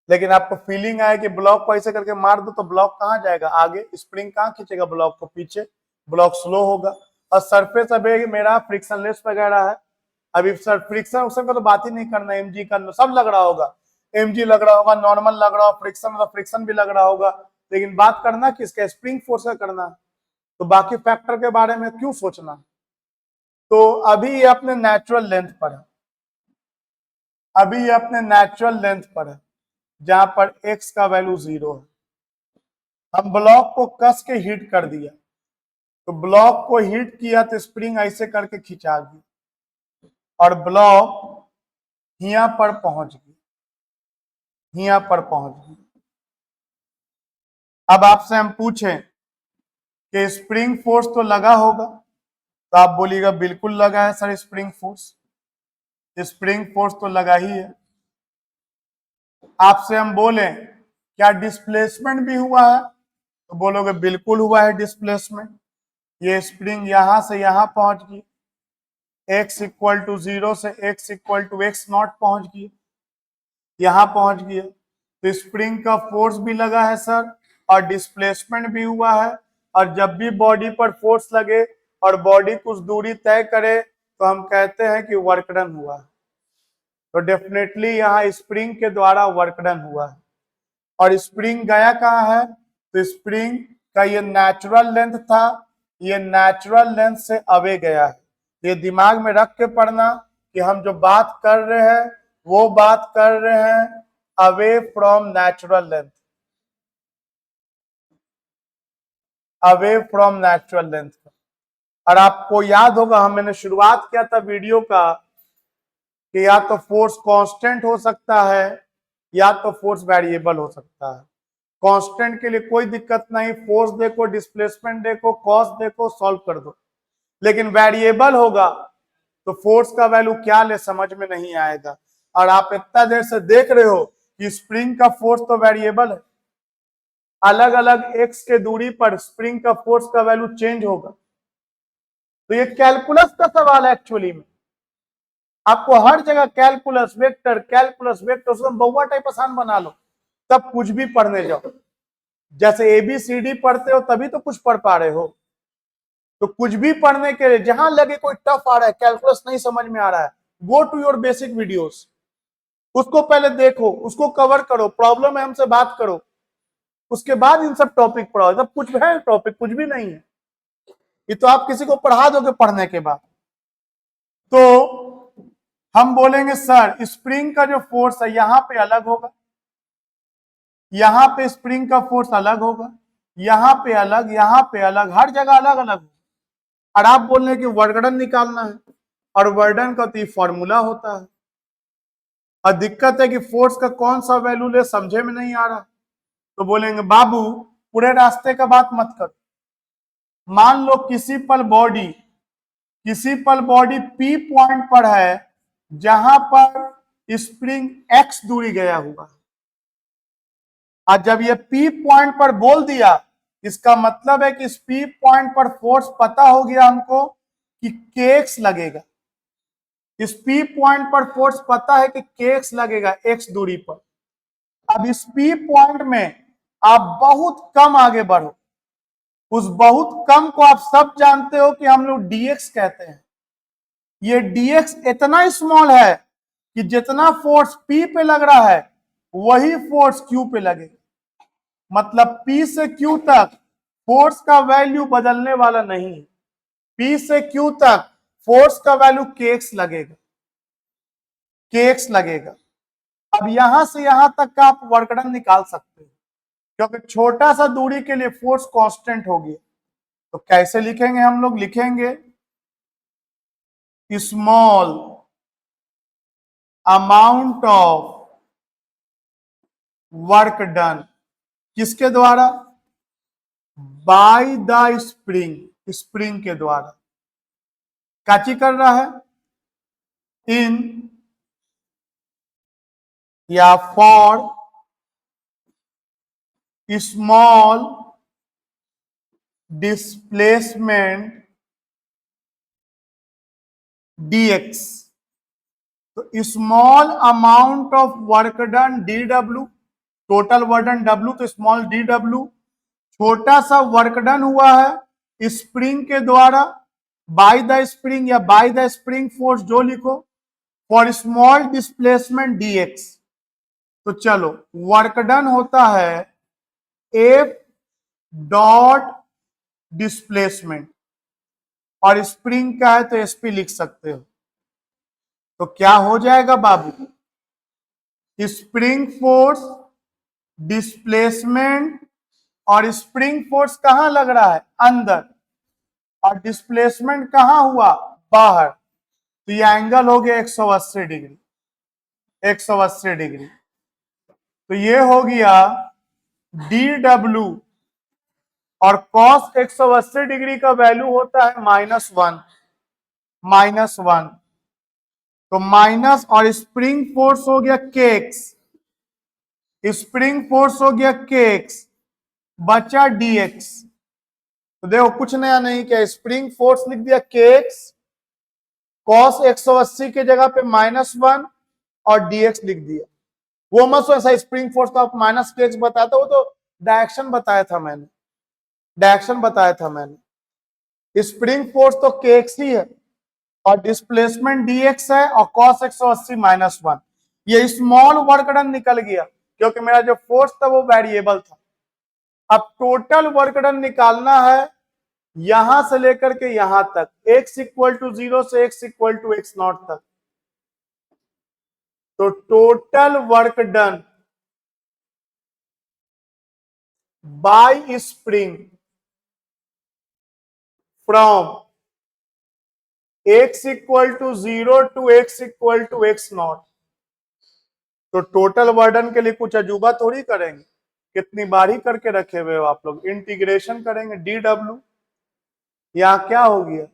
लेकिन आपको फीलिंग आए कि ब्लॉक को ऐसे करके मार दो तो ब्लॉक कहाँ जाएगा आगे, स्प्रिंग कहाँ खींचेगा ब्लॉक को पीछे, ब्लॉक स्लो होगा। और सरफेस अभी मेरा फ्रिक्शनलेस वगैरह है, अभी सर फ्रिक्शन उक्शन का तो बात ही नहीं करना, एमजी का सब लग रहा होगा, एमजी लग रहा होगा, नॉर्मल लग रहा होगा, फ्रिक्शन मतलब फ्रिक्शन भी लग रहा होगा, लेकिन बात करना किसका, स्प्रिंग फोर्स का करना। तो बाकी फैक्टर के बारे में क्यों सोचना। तो अभी ये अपने नेचुरल लेंथ पर है, अभी ये अपने नेचुरल लेंथ पर है जहां पर x का वैल्यू 0 है। हम ब्लॉक को कस के हिट कर दिया, तो ब्लॉक को हिट किया तो स्प्रिंग ऐसे करके खिंचा गई, और ब्लॉक हिया पर पहुंच गई, हिया पर पहुंच गई। अब आपसे हम पूछें कि स्प्रिंग फोर्स तो लगा होगा, तो आप बोलिएगा बिल्कुल लगा है sir spring force, spring force तो लगा ही है। आपसे हम बोले क्या डिस्प्लेसमेंट भी हुआ है, तो बोलोगे बिल्कुल हुआ है डिस्प्लेसमेंट। ये स्प्रिंग यहां से यहां पहुंच गई, x इक्वल टू 0 से x equal to x naught पहुंच गई, यहां पहुंच गया। तो स्प्रिंग का फोर्स भी लगा है सर, और डिस्प्लेसमेंट भी हुआ है। और जब भी बॉडी पर फोर्स लगे और बॉडी कुछ दूरी तय करे तो हम कहते हैं कि वर्क डन हुआ है। तो डेफिनेटली यहाँ स्प्रिंग के द्वारा वर्क डन हुआ है। और स्प्रिंग गया कहाँ है, तो स्प्रिंग का ये नेचुरल लेंथ था, ये नेचुरल लेंथ से अवे गया है। ये दिमाग में रख के पढ़ना कि हम जो बात कर रहे हैं वो बात कर रहे हैं away from natural length, away from natural length. और आपको याद होगा मैंने शुरुआत किया था वीडियो का कि या तो फोर्स कांस्टेंट हो सकता है या तो फोर्स वेरिएबल हो सकता है। कांस्टेंट के लिए कोई दिक्कत नहीं, फोर्स देखो, डिस्प्लेसमेंट देखो, कॉस देखो, सॉल्व कर दो। लेकिन वेरिएबल होगा तो फोर्स का वैल्यू क्या ले समझ में नहीं आएगा। और आप इतना देर से देख रहे हो कि स्प्रिंग का फोर्स तो वेरिएबल है, अलग अलग एक्स के दूरी पर स्प्रिंग का फोर्स का वैल्यू चेंज होगा। तो ये कैलकुलस का सवाल है एक्चुअली में। आपको हर जगह कैलकुलस वेक्टर उसको बउआ टाइप आसान बना लो, तब कुछ भी पढ़ने जाओ। जैसे ABCD पढ़ते हो तभी तो कुछ पढ़ पा रहे हो। तो कुछ भी पढ़ने के लिए जहां लगे कोई टफ आ रहा है, कैलकुलस नहीं समझ में आ रहा है, go to your basic videos, उसको पहले देखो, उसको कवर करो, प्रॉब्लम है हमसे बात करो, उसके बाद इन सब टॉपिक पढ़ाओ। सब कुछ है टॉपिक, कुछ भी नहीं है। ये तो आप किसी को पढ़ा दोगे पढ़ने के बाद। तो हम बोलेंगे सर स्प्रिंग का जो फोर्स है यहां पे अलग होगा, यहां पे स्प्रिंग का फोर्स अलग होगा, यहां पे अलग, यहां पे अलग, हर जगह अलग अलग। और आप बोल रहे हैं कि वर्गडन निकालना है, और वर्डन का तो फॉर्मूला होता है। और दिक्कत है कि फोर्स का कौन सा वैल्यू ले समझे में नहीं आ रहा। तो बोलेंगे बाबू पूरे रास्ते का बात मत कर। मान लो किसी पर बॉडी P पॉइंट पर है जहां पर स्प्रिंग x दूरी गया हुआ है। और जब ये P पॉइंट पर बोल दिया, इसका मतलब है कि इस P पॉइंट पर फोर्स पता हो गया हमको कि kx लगेगा। इस P पॉइंट पर फोर्स पता है कि kx लगेगा x दूरी पर। अब इस P पॉइंट में आप बहुत कम आगे बढ़ो, उस बहुत कम को आप सब जानते हो कि हम लोग dx कहते हैं। ये dx इतना स्मॉल है कि जितना फोर्स P पे लग रहा है वही फोर्स Q पे लगेगा। मतलब P से Q तक फोर्स का वैल्यू बदलने वाला नहीं है। P से Q तक फोर्स का वैल्यू kx लगेगा। अब यहां से यहां तक का आप वर्कडन निकाल सकते हो, क्योंकि छोटा सा दूरी के लिए फोर्स कांस्टेंट होगी। तो कैसे लिखेंगे हम लोग? लिखेंगे small amount of work done, किसके द्वारा? बाय द स्प्रिंग के द्वारा। काची कर रहा है? इन या फॉर स्मॉल डिस्प्लेसमेंट dx। तो small amount of work done dw, total work done w, तो स्मॉल dw, छोटा सा वर्क डन हुआ है स्प्रिंग के द्वारा बाय द स्प्रिंग या बाय द स्प्रिंग फोर्स, जो लिखो, फॉर स्मॉल डिस्प्लेसमेंट dx। तो चलो वर्क डन होता है F डॉट डिस्प्लेसमेंट, और स्प्रिंग का है तो SP लिख सकते हो। तो क्या हो जाएगा बाबू? स्प्रिंग फोर्स, डिस्प्लेसमेंट, और स्प्रिंग फोर्स कहां लग रहा है? अंदर, और डिस्प्लेसमेंट कहां हुआ? बाहर। तो ये एंगल हो गया 180 डिग्री, 180 डिग्री। तो ये हो गया DW, और cos 180 डिग्री का वैल्यू होता है -1। तो माइनस, और स्प्रिंग फोर्स हो गया kx, स्प्रिंग फोर्स हो गया kx, बचा dx। तो देखो कुछ नया नहीं किया, स्प्रिंग फोर्स लिख दिया kx, cos 180 के जगह पे -1 और dx लिख दिया। वो मत ऐसा स्प्रिंग फोर्स तो आप -kx बताया था, वो तो डायरेक्शन बताया था मैंने, स्प्रिंग फोर्स तो kx ही है, और डिस्प्लेसमेंट dx है, और cos 180 -1। ये स्मॉल वर्क डन निकल गया क्योंकि मेरा जो फोर्स था वो वेरिएबल था। अब टोटल वर्क डन निकालना है यहां से लेकर के यहां तक, x इक्वल टू 0 से x इक्वल टू x0 तक। तो total work done by spring from x equal to 0 to x equal to x0। तो टोटल वर्डन के लिए कुछ अजूबा थोड़ी करेंगे, कितनी बार ही करके रखे हुए हो आप लोग। इंटीग्रेशन करेंगे dw, यहां क्या हो गया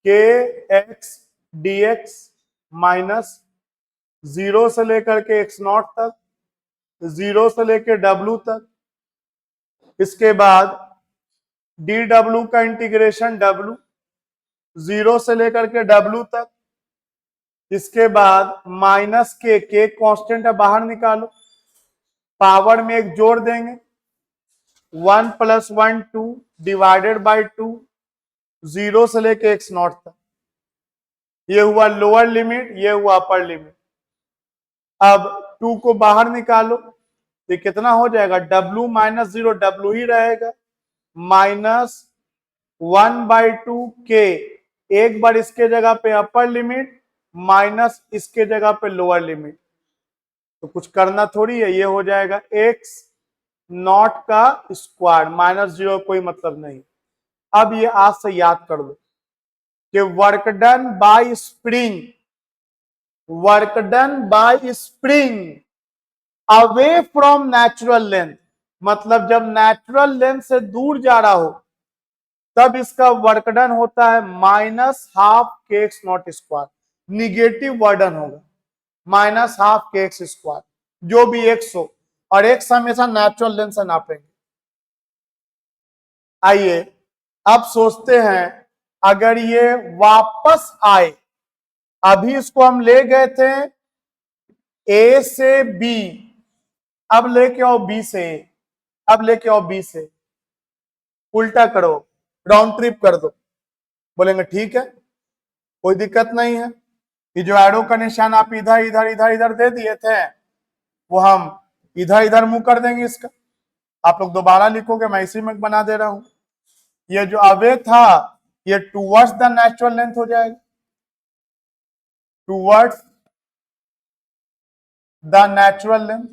kx dx माइनस 0 से लेकर के x0 तक, 0 से लेकर w तक, इसके बाद dw का इंटीग्रेशन w 0 से लेकर के w तक, इसके बाद माइनस के कांस्टेंट है बाहर निकालो, पावर में एक जोड़ देंगे 1 + 1 2 डिवाइडेड बाय 2, 0 से लेके x0 तक। ये हुआ लोअर लिमिट, ये हुआ अपर लिमिट। अब 2 को बाहर निकालो तो कितना हो जाएगा, w - 0 w ही रहेगा, -1/2 k, एक बार इसके जगह पे अपर लिमिट माइनस इसके जगह पे लोअर लिमिट, तो कुछ करना थोड़ी है, ये हो जाएगा x0 का स्क्वायर, -0 कोई मतलब नहीं। अब ये आज से याद कर लो कि work done by spring, work done by spring away from natural length, मतलब जब नेचुरल लेंथ से दूर जा रहा हो तब इसका वर्क डन होता है -12 kx0 स्क्वायर, निगेटिव वर्डन होगा -12 kx स्क्वायर, जो भी x हो, और x हमेशा नेचुरल लेंथ से नापेंगे। आइए अब सोचते हैं, अगर ये वापस आए, अभी इसको हम ले गए थे a से b, अब लेके आओ b से a, अब लेके आओ b से, उल्टा करो, राउंड ट्रिप कर दो, बोलेंगे ठीक है कोई दिक्कत नहीं है। ये जो एरो का निशान आप इधर इधर इधर इधर दे दिए थे, वो हम इधर इधर मुंह कर देंगे इसका, आप लोग दोबारा लिखोगे, मैं इसी में बना दे रहा हूं। ये जो अवे था ये टूवर्ड्स द नेचुरल लेंथ हो जाएगा, towards the natural length,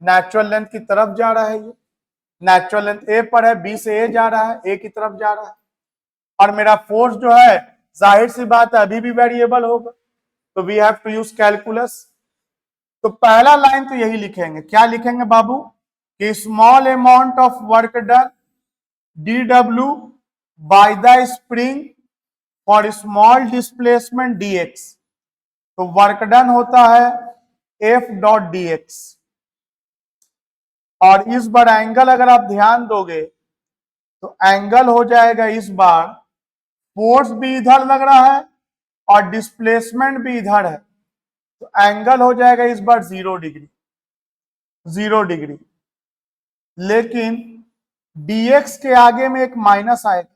natural length की तरफ जा रहा है, ये नेचुरल लेंथ ए पर है, बी से ए जा रहा है, ए की तरफ जा रहा है, और मेरा फोर्स जो है जाहिर सी बात है अभी भी वेरिएबल होगा, तो we have to use calculus. तो पहला लाइन तो यही लिखेंगे, क्या लिखेंगे बाबू, कि small amount of work done dw by the spring for small displacement dx, तो वर्क डन होता है f.dx, और इस बार एंगल अगर आप ध्यान दोगे तो एंगल हो जाएगा, इस बार फोर्स भी इधर लग रहा है और डिस्प्लेसमेंट भी इधर है, तो एंगल हो जाएगा इस बार 0 डिग्री, 0 डिग्री। लेकिन dx के आगे में एक माइनस आएगा,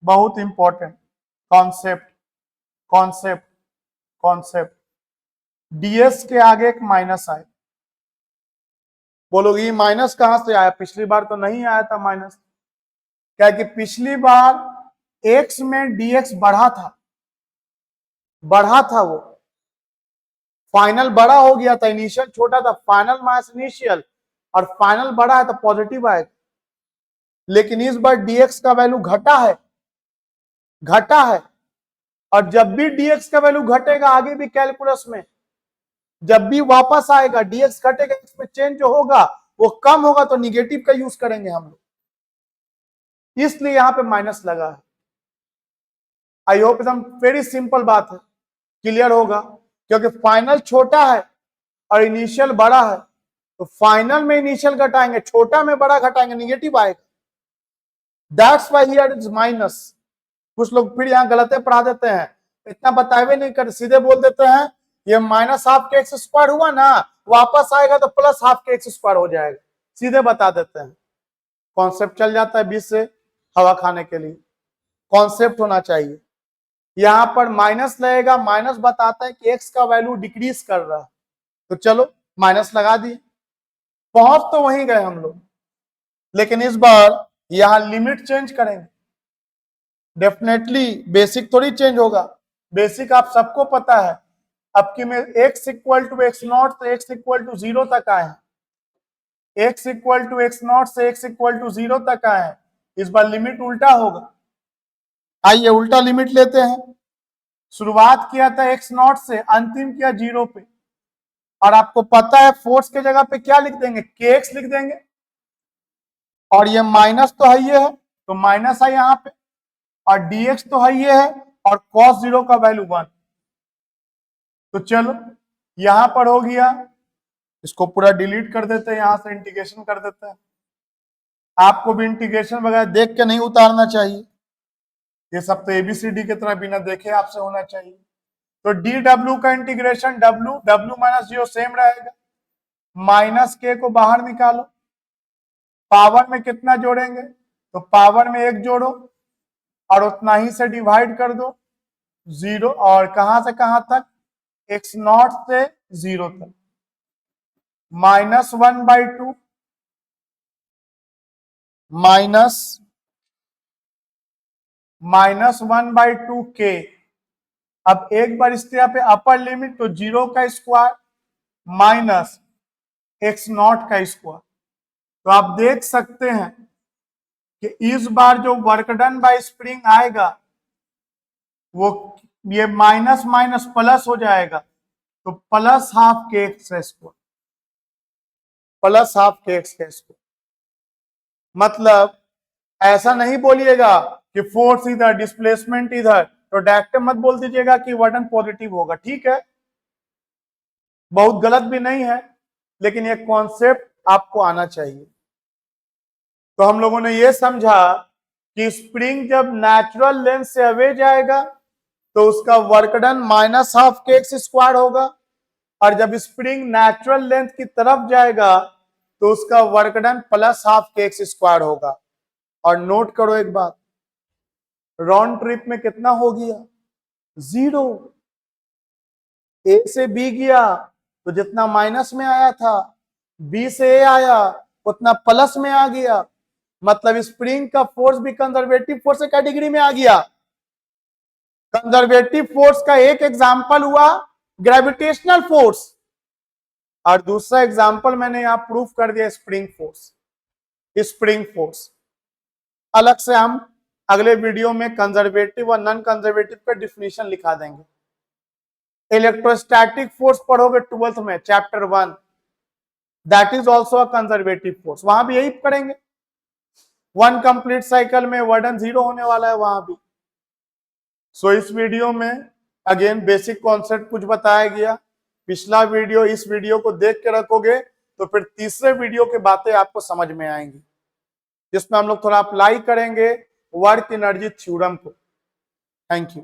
बहुत important concept, concept, concept, ds के आगे एक माइनस आएगा। बोलोगे ये माइनस कहां से आया, पिछली बार तो नहीं आया था माइनस, क्या कि पिछली बार x में dx बढ़ा था, बढ़ा था, वो फाइनल बड़ा हो गया था, इनिशियल छोटा था, फाइनल माइनस इनिशियल, और फाइनल बड़ा है तो पॉजिटिव आएगा। लेकिन इस बार dx का वैल्यू घटा है, घटा है, और जब भी dx का वैल्यू घटेगा आगे भी कैलकुलस में, जब भी वापस आएगा dx घटेगा, इसमें चेंज जो होगा वो कम होगा, तो निगेटिव का यूज करेंगे हम लोग, इसलिए यहां पे माइनस लगा है। आई होप एकदम वेरी सिंपल बात है, क्लियर होगा, क्योंकि फाइनल छोटा है और इनिशियल बड़ा है, तो फाइनल में इनिशियल घटाएंगे, छोटा में बड़ा घटाएंगे, निगेटिव आएगा, that's why here is minus. कुछ लोग फिर यहाँ गलत पढ़ा देते हैं, इतना बताए नहीं करते, सीधे बोल देते हैं ये -12 kx स्क्वायर हुआ ना, वापस आएगा तो +12 kx स्क्वायर हो जाएगा, सीधे बता देते हैं। कॉन्सेप्ट चल जाता है बीच से हवा खाने के लिए, कॉन्सेप्ट होना चाहिए। यहां पर माइनस लगेगा, माइनस बताता है कि x का वैल्यू डिक्रीज कर रहा है, तो चलो माइनस लगा दिए, पहुंच तो वहीं गए हम लोग, लेकिन इस बार यहां लिमिट चेंज करेंगे, डेफिनेटली बेसिक थोड़ी चेंज होगा, बेसिक आप सबको पता है, अब कि में x = x0 तो x = 0 तक आए हैं, x = x0 से x = 0 तक आए हैं, इस बार लिमिट उल्टा होगा। आइए उल्टा लिमिट लेते हैं, शुरुआत किया था x0 से, अंतिम किया 0 पे, और आपको पता है फोर्स के जगह पे क्या लिख देंगे, kx लिख देंगे, और ये माइनस तो है, ये है तो माइनस है यहाँ पे, और dx तो है, ये है, और cos 0 का वैल्यू 1, तो चलो यहां पर हो गया, इसको पूरा डिलीट कर देते हैं, यहां से इंटीग्रेशन कर देते हैं। आपको भी इंटीग्रेशन वगैरह देख के नहीं उतारना चाहिए, ये सब तो एबीसीडी की तरह बिना देखे आपसे होना चाहिए। तो डी डब्ल्यू का integration W W minus zero same रहेगा, माइनस के को बाहर निकालो, पावर में कितना जोड़ेंगे, तो पावर में 1 जोड़ो और उतना ही से डिवाइड कर दो, 0, और कहां से कहां तक, x0 से 0 तक, -1/2 -1/2 के। अब एक बार इस तरह पे अपर लिमिट, तो 0 का स्क्वायर माइनस x0 का स्क्वायर। तो आप देख सकते हैं कि इस बार जो वर्क डन बाय स्प्रिंग आएगा वो ये माइनस माइनस प्लस हो जाएगा, तो +12 kx², +12 kx²। मतलब ऐसा नहीं बोलिएगा कि फोर्स इधर डिस्प्लेसमेंट इधर, तो डायरेक्ट मत बोल दीजिएगा कि वर्डन पॉजिटिव होगा, ठीक है, बहुत गलत भी नहीं है, लेकिन ये कॉन्सेप्ट आपको आना चाहिए। तो हम लोगों ने ये समझा कि स्प्रिंग जब नेचुरल लेंथ से अवे जाएगा तो उसका वर्क डन -12 kx² होगा, और जब स्प्रिंग नेचुरल लेंथ की तरफ जाएगा तो उसका वर्क डन +12 kx² होगा। और नोट करो एक बात, राउंड ट्रिप में कितना हो गया, 0। ए से बी गया तो जितना माइनस में आया था, बी से ए आया उतना प्लस में आ गया, मतलब स्प्रिंग का फोर्स भी कंजर्वेटिव फोर्स कैटेगरी में आ गया। कंजर्वेटिव फोर्स का एक एग्जांपल हुआ ग्रेविटेशनल फोर्स, और दूसरा एग्जांपल मैंने यहां प्रूफ कर दिया स्प्रिंग फोर्स। स्प्रिंग फोर्स अलग से हम अगले वीडियो में कंजर्वेटिव और नॉन कंजर्वेटिव का डिफिनीशन लिखा देंगे। इलेक्ट्रोस्टैटिक फोर्स पढ़ोगे 12th में chapter 1, that is also a conservative force, वहां भी यही करेंगे। 1 कंप्लीट साइकिल में वर्डन 0 होने वाला है वहां भी। सो इस वीडियो में अगेन बेसिक कॉन्सेप्ट कुछ बताया गया। पिछला वीडियो इस वीडियो को देख के रखोगे तो फिर तीसरे वीडियो की बातें आपको समझ में आएंगी, जिसमें हम लोग थोड़ा अप्लाई करेंगे वर्क एनर्जी थ्योरम को। Thank you.